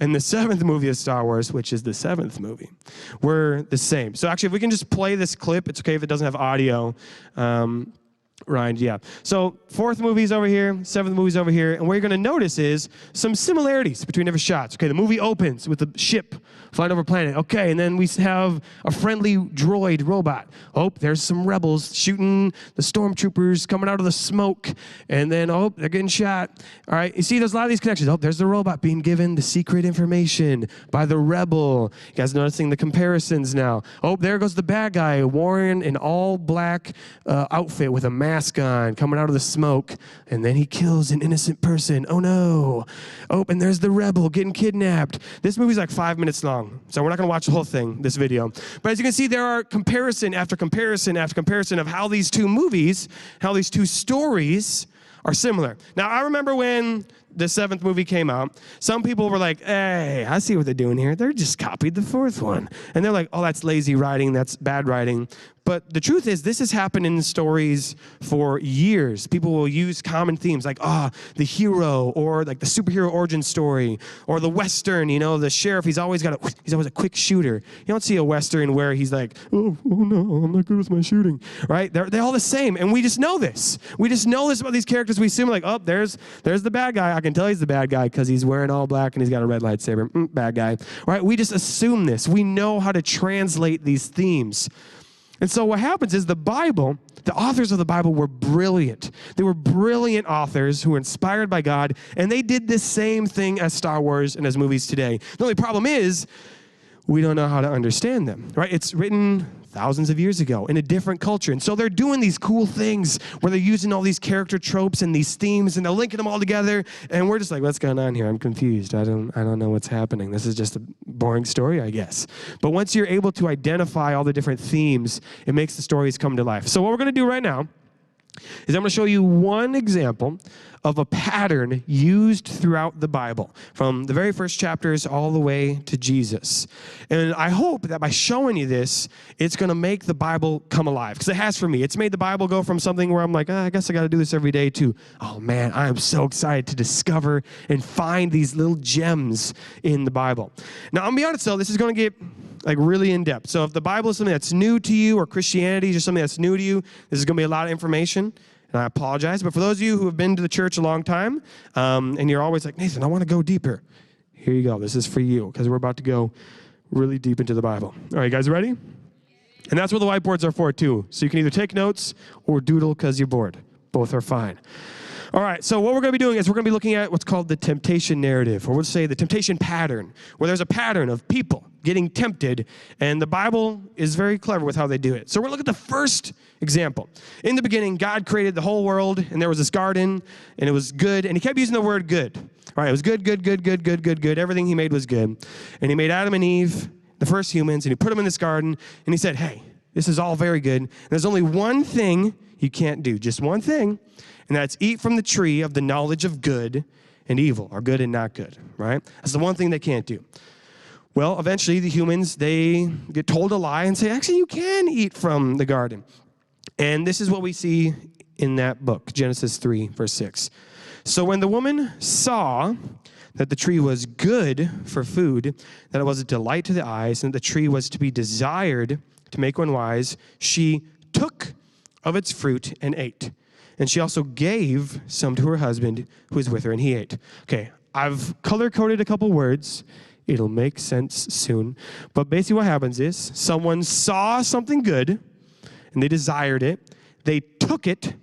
and the seventh movie of Star Wars, which is the seventh movie, were the same. So actually, if we can just play this clip, it's okay if it doesn't have audio. Ryan, yeah. So fourth movie's over here, seventh movie's over here, and what you're going to notice is some similarities between different shots. Okay, the movie opens with a ship flying over a planet. Okay, and then we have a friendly droid robot. Oh, there's some rebels shooting the stormtroopers coming out of the smoke, and then, oh, they're getting shot. All right, you see there's a lot of these connections. Oh, there's the robot being given the secret information by the rebel. You guys noticing the comparisons now? Oh, there goes the bad guy wearing an all-black outfit with a mask on, coming out of the smoke, and then he kills an innocent person. Oh no. Oh, and there's the rebel getting kidnapped. This movie's like 5 minutes long, so we're not gonna watch the whole thing, this video. But as you can see, there are comparison after comparison after comparison of how these two movies, how these two stories are similar. Now, I remember when the seventh movie came out, some people were like, hey, I see what they're doing here. They're just copied the fourth one. And they're like, oh, that's lazy writing, that's bad writing. But the truth is, this has happened in stories for years. People will use common themes like, the hero, or like the superhero origin story, or the Western, the sheriff, he's always a quick shooter. You don't see a Western where he's like, oh no, I'm not good with my shooting, right? They're all the same, and we just know this. We just know this about these characters. We assume like, oh, there's the bad guy. I can tell he's the bad guy because he's wearing all black and he's got a red lightsaber. Bad guy, right? We just assume this. We know how to translate these themes. And so what happens is the Bible, the authors of the Bible were brilliant. They were brilliant authors who were inspired by God, and they did the same thing as Star Wars and as movies today. The only problem is we don't know how to understand them, right? It's written thousands of years ago in a different culture. And so they're doing these cool things where they're using all these character tropes and these themes and they're linking them all together. And we're just like, what's going on here? I'm confused. I don't know what's happening. This is just a boring story, I guess. But once you're able to identify all the different themes, it makes the stories come to life. So what we're going to do right now is I'm going to show you one example of a pattern used throughout the Bible, from the very first chapters all the way to Jesus. And I hope that by showing you this, it's going to make the Bible come alive, because it has for me. It's made the Bible go from something where I'm like, I guess I got to do this every day, to, oh man, I am so excited to discover and find these little gems in the Bible. Now, I'm going to be honest though, this is going to get like really in depth. So if the Bible is something that's new to you, or Christianity is just something that's new to you, this is going to be a lot of information. And I apologize. But for those of you who have been to the church a long time, and you're always like, Nathan, I want to go deeper. Here you go. This is for you, because we're about to go really deep into the Bible. All right, you guys ready? And that's what the whiteboards are for too. So you can either take notes or doodle because you're bored. Both are fine. All right, so what we're going to be doing is we're going to be looking at what's called the temptation narrative, or we'll say the temptation pattern, where there's a pattern of people getting tempted, and the Bible is very clever with how they do it. So we're going to look at the first example. In the beginning, God created the whole world, and there was this garden, and it was good, and he kept using the word good. All right, it was good, good, good, good, good, good, good. Everything he made was good. And he made Adam and Eve, the first humans, and he put them in this garden, and he said, hey, this is all very good. And there's only one thing you can't do, just one thing, and that's eat from the tree of the knowledge of good and evil, or good and not good, right? That's the one thing they can't do. Well, eventually the humans, they get told a lie and say, actually, you can eat from the garden. And this is what we see in that book, Genesis 3, verse 6. So when the woman saw that the tree was good for food, that it was a delight to the eyes, and that the tree was to be desired to make one wise, she took of its fruit and ate. And she also gave some to her husband who was with her, and he ate. Okay, I've color-coded a couple words. It'll make sense soon. But basically what happens is someone saw something good, and they desired it. They took it,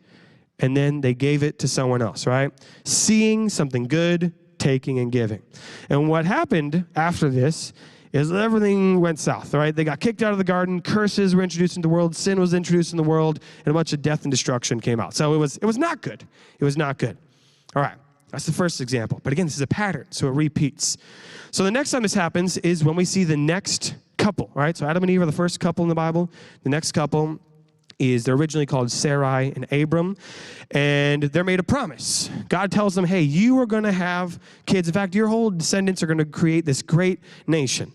and then they gave it to someone else, right? Seeing something good, taking and giving. And what happened after this is everything went south, right? They got kicked out of the garden, curses were introduced into the world, sin was introduced in the world, and a bunch of death and destruction came out. So it was not good. It was not good. All right, that's the first example. But again, this is a pattern, so it repeats. So the next time this happens is when we see the next couple, right? So Adam and Eve are the first couple in the Bible. The next couple they're originally called Sarai and Abram, and they're made a promise. God tells them, hey, you are going to have kids. In fact, your whole descendants are going to create this great nation.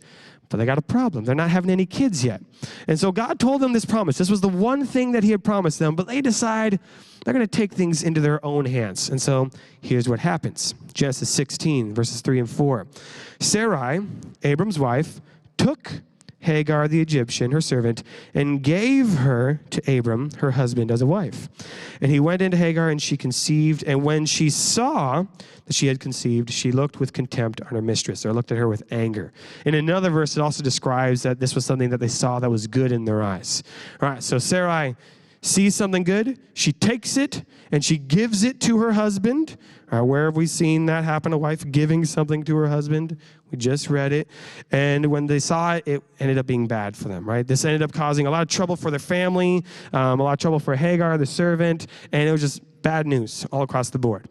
But they got a problem. They're not having any kids yet. And so God told them this promise. This was the one thing that he had promised them, but they decide they're going to take things into their own hands. And so here's what happens. Genesis 16, verses 3 and 4. Sarai, Abram's wife, took Hagar the Egyptian, her servant, and gave her to Abram, her husband, as a wife. And he went into Hagar, and she conceived. And when she saw that she had conceived, she looked with contempt on her mistress, or looked at her with anger. In another verse, it also describes that this was something that they saw that was good in their eyes. All right, so Sarai sees something good, she takes it, and she gives it to her husband. Where have we seen that happen, a wife giving something to her husband? We just read it. And when they saw it, it ended up being bad for them, right? This ended up causing a lot of trouble for their family, a lot of trouble for Hagar, the servant, and it was just bad news all across the board.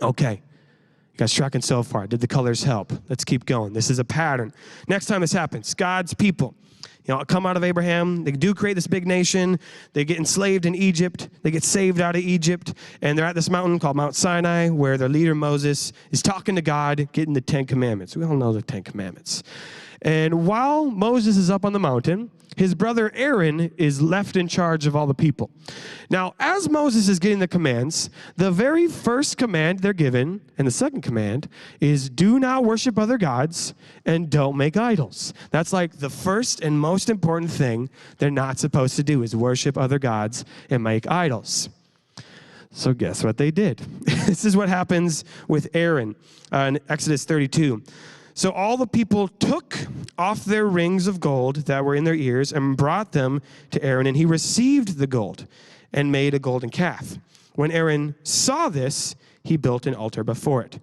Okay, you guys tracking so far. Did the colors help? Let's keep going. This is a pattern. Next time this happens, God's people, come out of Abraham. They do create this big nation. They get enslaved in Egypt. They get saved out of Egypt. And they're at this mountain called Mount Sinai, where their leader Moses is talking to God, getting the 10 Commandments. We all know the 10 Commandments. And while Moses is up on the mountain, his brother Aaron is left in charge of all the people. Now, as Moses is getting the commands, the very first command they're given, and the second command, is do not worship other gods and don't make idols. That's like the first and most important thing they're not supposed to do, is worship other gods and make idols. So guess what they did? This is what happens with Aaron in Exodus 32. So all the people took off their rings of gold that were in their ears and brought them to Aaron, and he received the gold and made a golden calf. When Aaron saw this, he built an altar before it.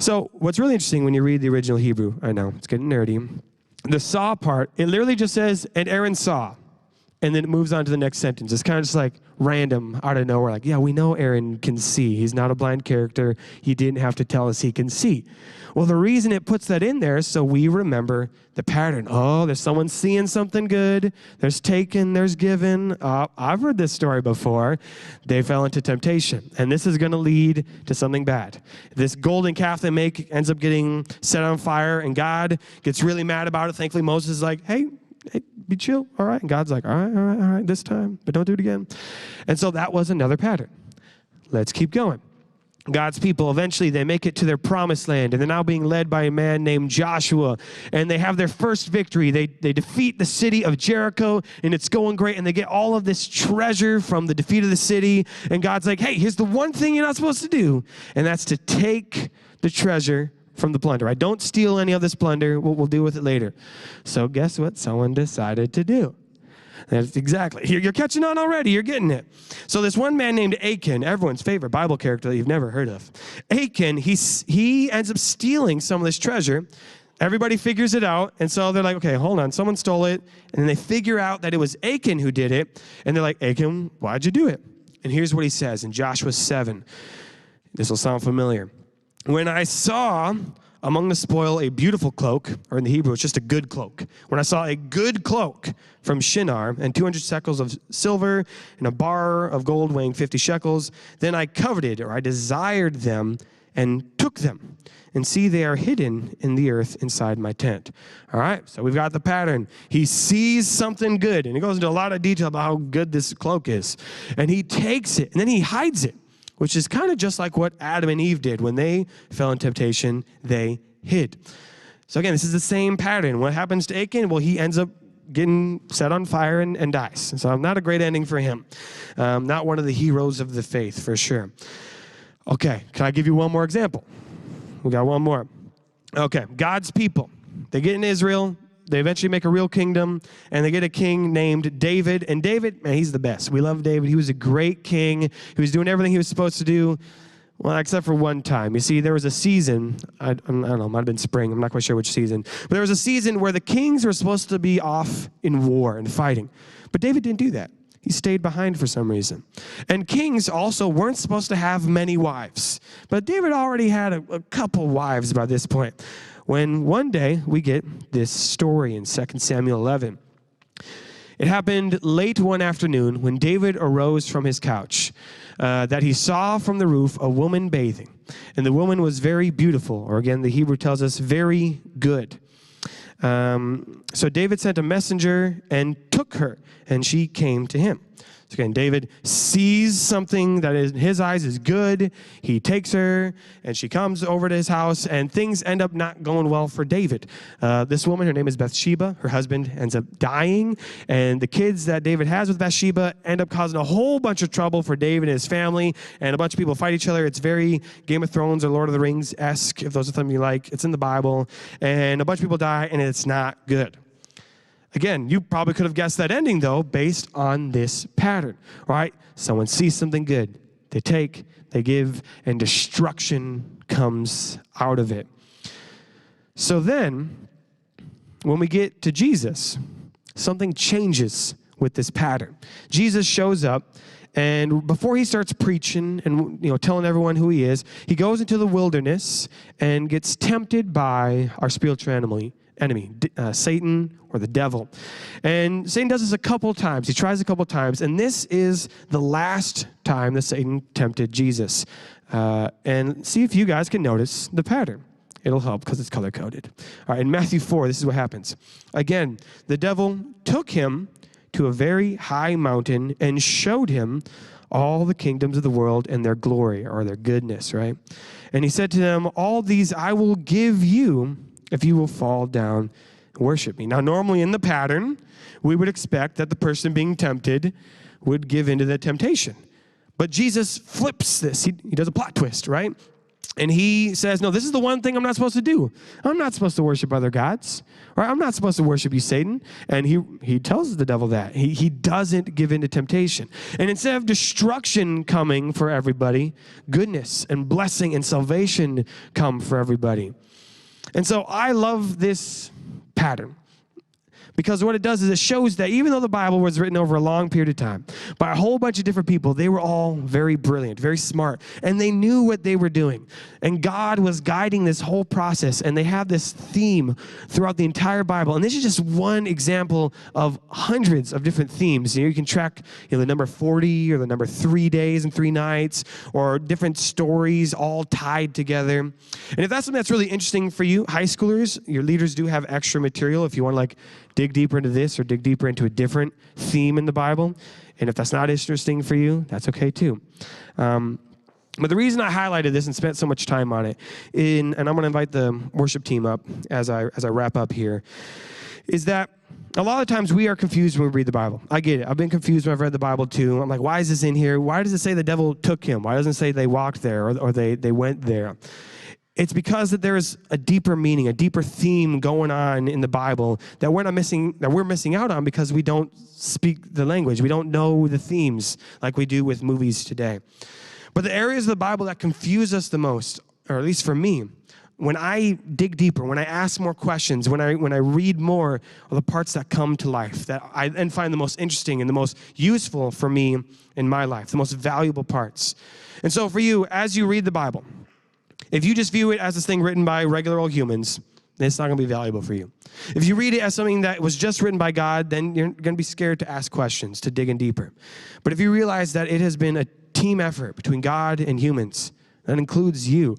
So what's really interesting when you read the original Hebrew, I know, it's getting nerdy, the saw part, it literally just says, and Aaron saw. And then it moves on to the next sentence. It's kind of just like random, out of nowhere. Like, yeah, we know Aaron can see. He's not a blind character. He didn't have to tell us he can see. Well, the reason it puts that in there is so we remember the pattern. Oh, there's someone seeing something good. There's taken, there's given. I've heard this story before. They fell into temptation. And this is going to lead to something bad. This golden calf they make ends up getting set on fire, and God gets really mad about it. Thankfully, Moses is like, hey, be chill, all right? And God's like, all right, this time, but don't do it again. And so that was another pattern. Let's keep going. God's people, eventually they make it to their promised land, and they're now being led by a man named Joshua, and they have their first victory. They defeat the city of Jericho, and it's going great, and they get all of this treasure from the defeat of the city, and God's like, hey, here's the one thing you're not supposed to do, and that's to take the treasure from the plunder. Right? Don't steal any of this plunder. We'll deal with it later. So guess what someone decided to do? That's exactly. You're catching on already. You're getting it. So this one man named Achan, everyone's favorite Bible character that you've never heard of. Achan, he ends up stealing some of this treasure. Everybody figures it out. And so they're like, okay, hold on. Someone stole it. And then they figure out that it was Achan who did it. And they're like, Achan, why'd you do it? And here's what he says in Joshua 7. This will sound familiar. When I saw among the spoil a beautiful cloak, or in the Hebrew, it's just a good cloak. When I saw a good cloak from Shinar and 200 shekels of silver and a bar of gold weighing 50 shekels, then I coveted, or I desired them and took them. And see, they are hidden in the earth inside my tent. All right, so we've got the pattern. He sees something good, and he goes into a lot of detail about how good this cloak is. And he takes it, and then he hides it, which is kind of just like what Adam and Eve did. When they fell in temptation, they hid. So again, this is the same pattern. What happens to Achan? Well, he ends up getting set on fire and dies. So not a great ending for him. Not one of the heroes of the faith, for sure. Okay, can I give you one more example? We got one more. Okay, God's people. They get in Israel. They eventually make a real kingdom, and they get a king named David. And David, man, he's the best. We love David. He was a great king. He was doing everything he was supposed to do, well, except for one time. You see, there was a season, I don't know, it might have been spring. I'm not quite sure which season. But there was a season where the kings were supposed to be off in war and fighting. But David didn't do that. He stayed behind for some reason. And kings also weren't supposed to have many wives. But David already had a couple wives by this point. When one day we get this story in 2 Samuel 11. It happened late one afternoon when David arose from his couch, that he saw from the roof a woman bathing. And the woman was very beautiful, or again, the Hebrew tells us very good. So David sent a messenger and took her, and she came to him. So again, David sees something that in his eyes is good. He takes her, and she comes over to his house, and things end up not going well for David. This woman, her name is Bathsheba. Her husband ends up dying, and the kids that David has with Bathsheba end up causing a whole bunch of trouble for David and his family, and a bunch of people fight each other. It's very Game of Thrones or Lord of the Rings-esque, if those are something you like. It's in the Bible, and a bunch of people die, and it's not good. Again, you probably could have guessed that ending, though, based on this pattern, right? Someone sees something good, they take, they give, and destruction comes out of it. So then, when we get to Jesus, something changes with this pattern. Jesus shows up, and before he starts preaching and telling everyone who he is, he goes into the wilderness and gets tempted by our spiritual enemy, Satan or the devil. And Satan does this a couple times. He tries a couple times. And this is the last time that Satan tempted Jesus. And see if you guys can notice the pattern. It'll help because it's color-coded. All right, in Matthew 4, this is what happens. Again, the devil took him to a very high mountain and showed him all the kingdoms of the world and their glory, or their goodness, right? And he said to them, all these I will give you if you will fall down and worship me. Now, normally in the pattern, we would expect that the person being tempted would give into the temptation. But Jesus flips this. He does a plot twist, right? And he says, no, this is the one thing I'm not supposed to do. I'm not supposed to worship other gods. Right? I'm not supposed to worship you, Satan. And he tells the devil that. He doesn't give in to temptation. And instead of destruction coming for everybody, goodness and blessing and salvation come for everybody. And so I love this pattern Because what it does is it shows that even though the Bible was written over a long period of time by a whole bunch of different people, they were all very brilliant, very smart, and they knew what they were doing. And God was guiding this whole process, and they have this theme throughout the entire Bible. And this is just one example of hundreds of different themes. You can track the number 40 or the number 3 days and 3 nights, or different stories all tied together. And if that's something that's really interesting for you, high schoolers, your leaders do have extra material if you want to dig deeper into this or dig deeper into a different theme in the Bible. And if that's not interesting for you, that's okay too. But the reason I highlighted this and spent so much time on it, and I'm going to invite the worship team up as I wrap up here, is that a lot of times we are confused when we read the Bible. I get it. I've been confused when I've read the Bible too. I'm like, why is this in here? Why does it say the devil took him? Why doesn't it say they walked there or they went there? It's because that there is a deeper meaning, a deeper theme going on in the Bible that we're missing out on because we don't speak the language. We don't know the themes like we do with movies today. But the areas of the Bible that confuse us the most, or at least for me, when I dig deeper, when I ask more questions, when I read more, are the parts that come to life that I then find the most interesting and the most useful for me in my life, the most valuable parts. And so for you, as you read the Bible, if you just view it as this thing written by regular old humans, then it's not going to be valuable for you. If you read it as something that was just written by God, then you're going to be scared to ask questions, to dig in deeper. But if you realize that it has been a team effort between God and humans, that includes you,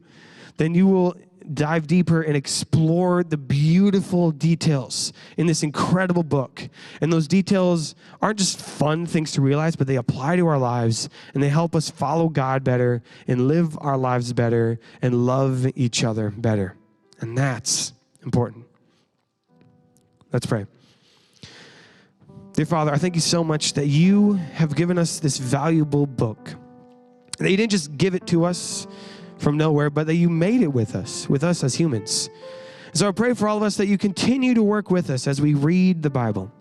then you will dive deeper and explore the beautiful details in this incredible book. And those details aren't just fun things to realize, but they apply to our lives, and they help us follow God better and live our lives better and love each other better. And that's important. Let's pray. Dear Father, I thank you so much that you have given us this valuable book. That you didn't just give it to us from nowhere, but that you made it with us as humans. So I pray for all of us that you continue to work with us as we read the Bible.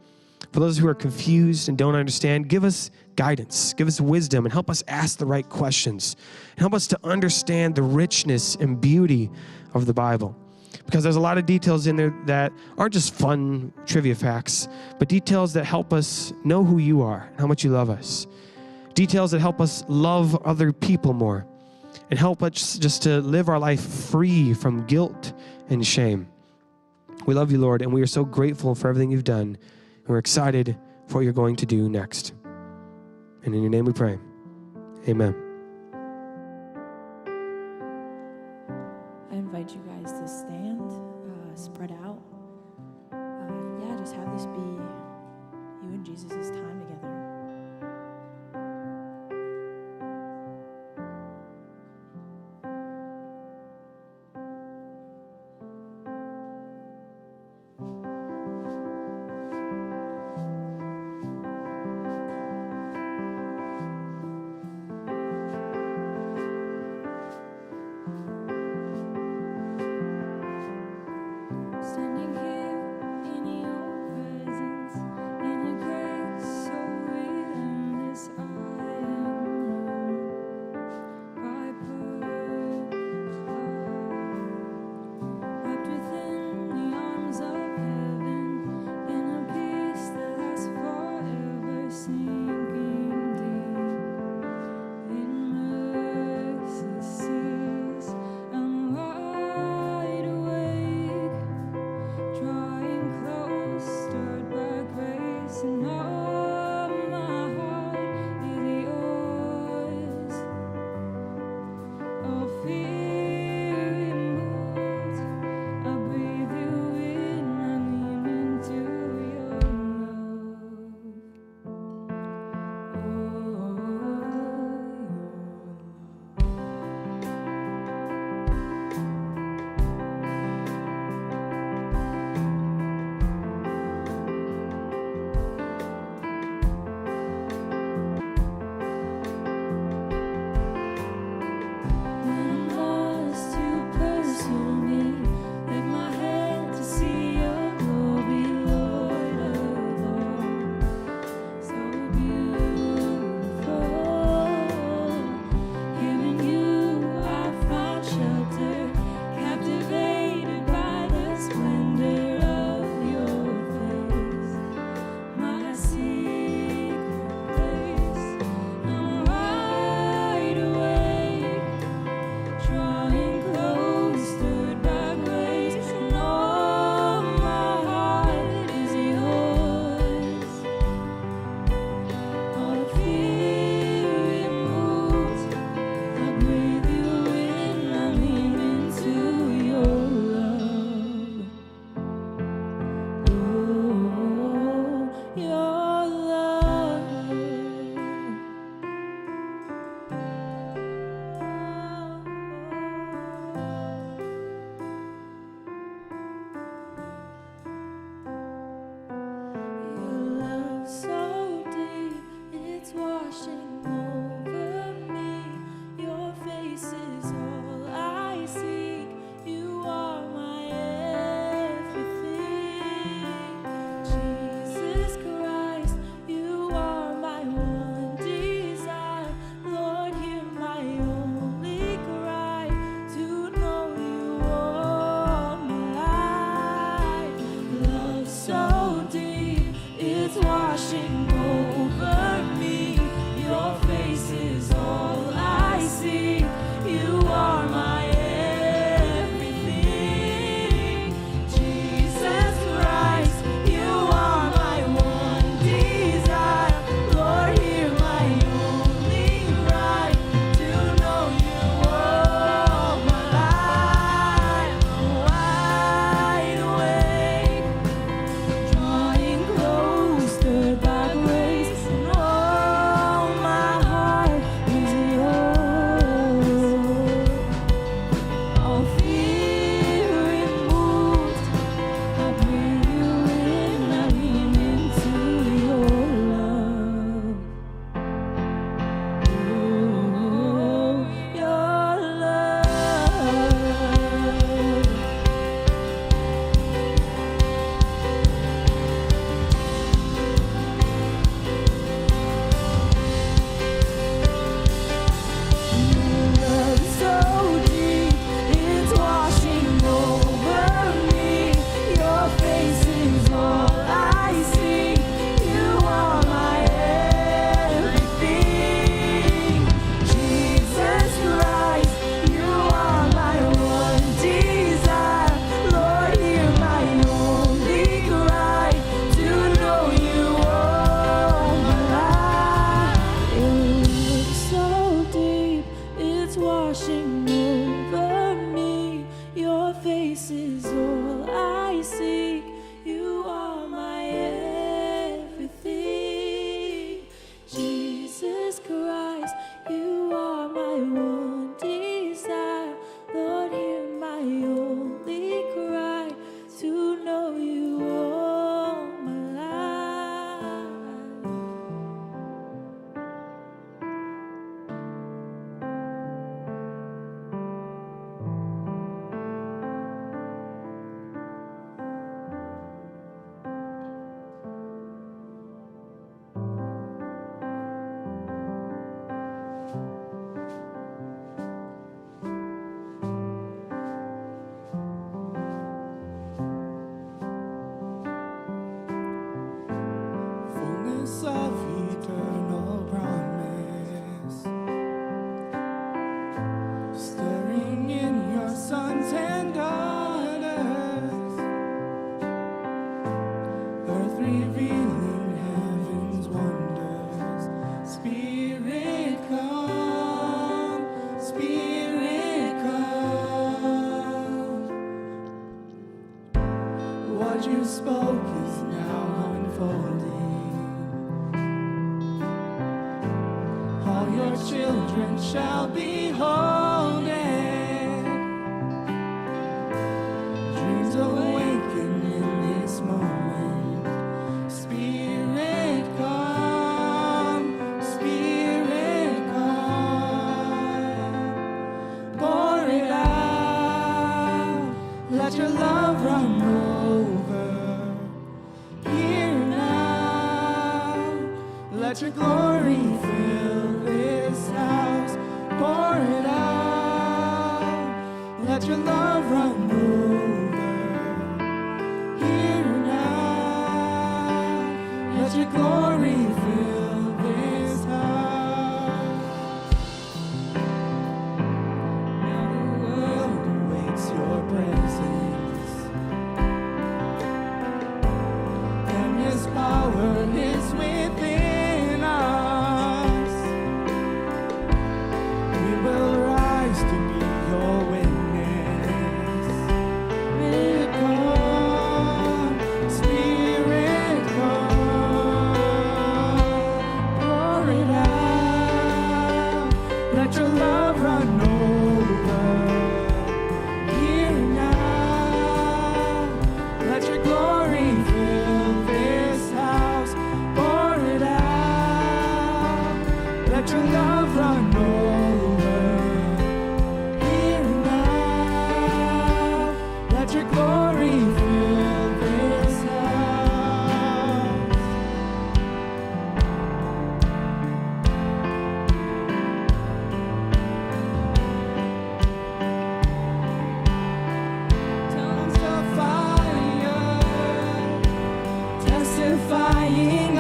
For those who are confused and don't understand, give us guidance, give us wisdom, and help us ask the right questions. And help us to understand the richness and beauty of the Bible. Because there's a lot of details in there that aren't just fun trivia facts, but details that help us know who you are and how much you love us. Details that help us love other people more and help us just to live our life free from guilt and shame. We love you, Lord, and we are so grateful for everything you've done, and we're excited for what you're going to do next. And in your name we pray. Amen. I invite you guys to stand, spread out. Just have this be you and Jesus' time together. Standing here in your presence, in a grace so washing over me. Your face is all I see. You are my everything. Jesus Christ, you are my one desire. Lord, hear my only cry to know you all my life. Wide awake, drawing closer by grace, and all my heart is yours. All fear removed, I bring you in, I lean into your love. Oh, your love. Love so deep, it's washing over me. Your face is all I see. You are my everything. Jesus Christ, you are my one desire. Lord, hear my only cry to know you all my life. It's so deep, it's washing over me. Your face is all I seek. You are my everything. Jesus Christ, you are my one desire. Lord, hear my only cry to know you all my life. Fullness of eternal promise, stirring in your sons and daughters, earth revealing heaven's wonders. Spirit come, Spirit come. What you spoke is now unfolding. All your children shall behold it. Dreams awaken in this moment. Spirit come, Spirit come. Pour it out, let your love run over. Here now, let your glory fill this house. Pour it out, let your love run over. Here now, let your glory fill this house. Now the world awaits your presence, and His power is within us. We will rise to be your witness. Spirit come, Spirit come. Pour it out, let your love run over. Here now, let your glory fill this house. Pour it out, let your love run over. Here now, let your glory fill this house. Tongues of fire, testifying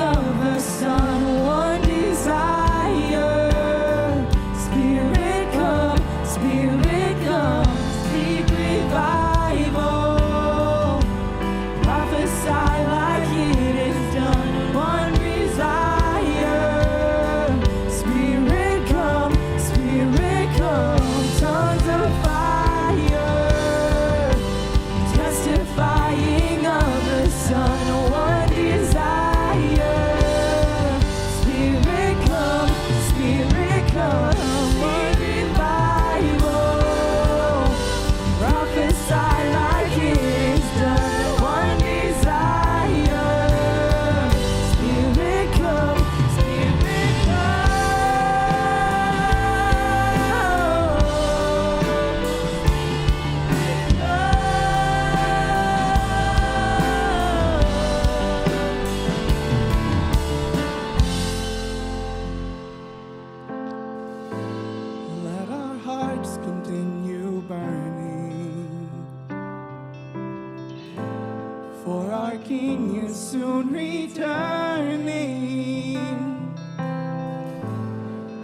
is soon returning.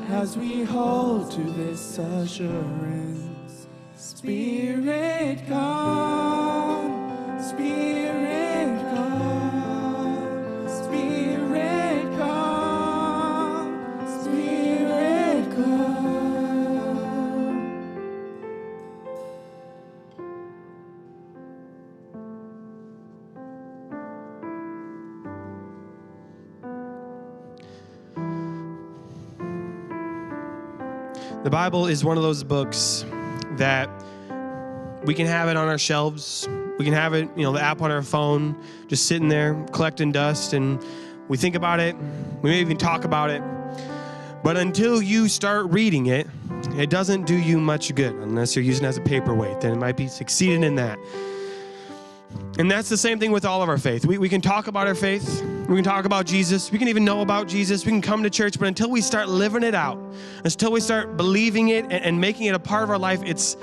As we hold to this assurance, Spirit come, Spirit come, Spirit come, Spirit come. The Bible is one of those books that we can have it on our shelves. We can have it, the app on our phone, just sitting there collecting dust, and we think about it. We may even talk about it. But until you start reading it, it doesn't do you much good unless you're using it as a paperweight. Then it might be succeeding in that. And that's the same thing with all of our faith. We can talk about our faith. We can talk about Jesus. We can even know about Jesus. We can come to church. But until we start living it out, until we start believing it and making it a part of our life, it's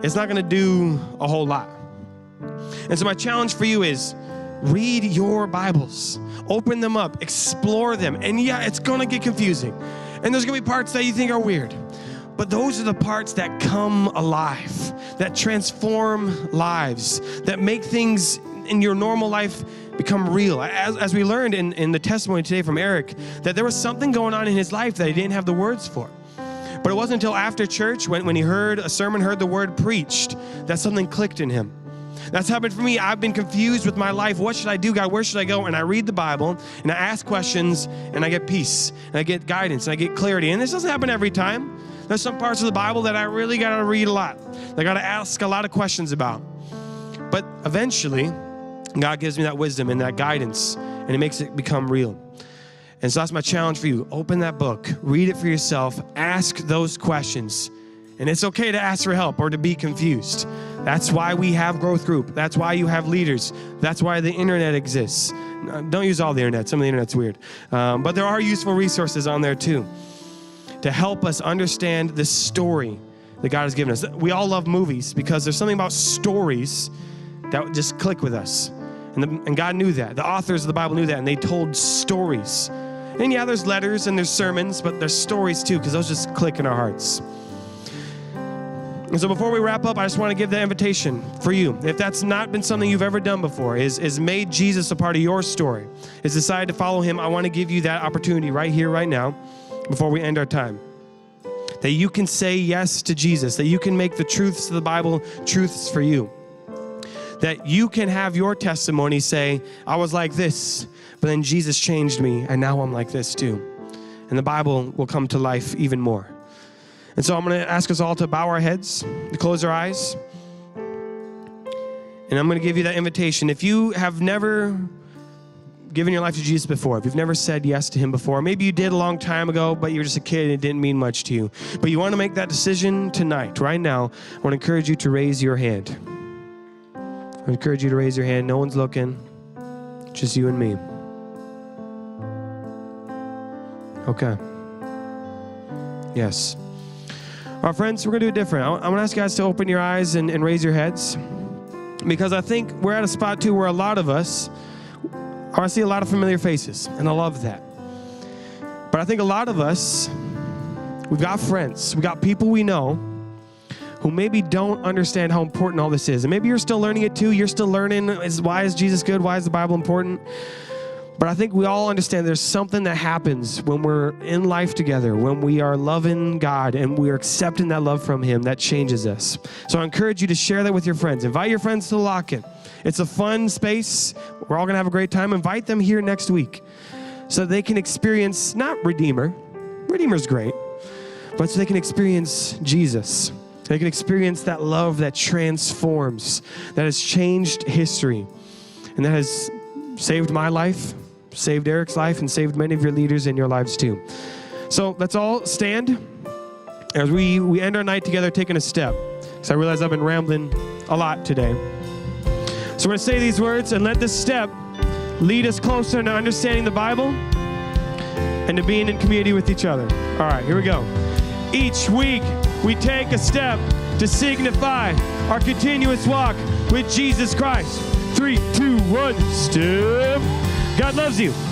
not going to do a whole lot. And so my challenge for you is read your Bibles. Open them up. Explore them. And yeah, it's going to get confusing. And there's going to be parts that you think are weird. But those are the parts that come alive, that transform lives, that make things in your normal life become real. As we learned in the testimony today from Eric, that there was something going on in his life that he didn't have the words for. But it wasn't until after church, when he heard a sermon, heard the word preached, that something clicked in him. That's happened for me. I've been confused with my life. What should I do, God? Where should I go? And I read the Bible, and I ask questions, and I get peace, and I get guidance, and I get clarity. And this doesn't happen every time. There's some parts of the Bible that I really got to read a lot. I got to ask a lot of questions about. But eventually, God gives me that wisdom and that guidance, and it makes it become real. And so that's my challenge for you. Open that book, read it for yourself, ask those questions. And it's okay to ask for help or to be confused. That's why we have growth group. That's why you have leaders. That's why the internet exists. Don't use all the internet. Some of the internet's weird. But there are useful resources on there too to help us understand the story that God has given us. We all love movies because there's something about stories that just click with us. And God knew that. The authors of the Bible knew that, and they told stories. And yeah, there's letters and there's sermons, but there's stories too, because those just click in our hearts. And so before we wrap up, I just want to give the invitation for you. If that's not been something you've ever done before, is made Jesus a part of your story, is decided to follow him, I want to give you that opportunity right here, right now, before we end our time. That you can say yes to Jesus, that you can make the truths of the Bible truths for you. That you can have your testimony say, I was like this, but then Jesus changed me, and now I'm like this too. And the Bible will come to life even more. And so I'm going to ask us all to bow our heads, to close our eyes. And I'm going to give you that invitation. If you have never given your life to Jesus before, if you've never said yes to him before, maybe you did a long time ago, but you were just a kid and it didn't mean much to you. But you want to make that decision tonight, right now, I want to encourage you to raise your hand. I encourage you to raise your hand. No one's looking. Just you and me. Okay. Yes. All right, friends, we're going to do it different. I'm going to ask you guys to open your eyes and raise your heads. Because I think we're at a spot, too, where a lot of us, I see a lot of familiar faces, and I love that. But I think a lot of us, we've got friends, we've got people we know who maybe don't understand how important all this is. And maybe you're still learning it too. You're still learning, why is Jesus good? Why is the Bible important? But I think we all understand there's something that happens when we're in life together, when we are loving God and we are accepting that love from him, that changes us. So I encourage you to share that with your friends. Invite your friends to the lock-in. It's a fun space. We're all going to have a great time. Invite them here next week so they can experience, not Redeemer. Redeemer's great. But so they can experience Jesus. They can experience that love that transforms, that has changed history, and that has saved my life, saved Eric's life, and saved many of your leaders in your lives too. So let's all stand as we end our night together taking a step. Because I realize I've been rambling a lot today. So we're going to say these words and let this step lead us closer to understanding the Bible and to being in community with each other. All right, here we go. Each week, we take a step to signify our continuous walk with Jesus Christ. 3, 2, 1, step. God loves you.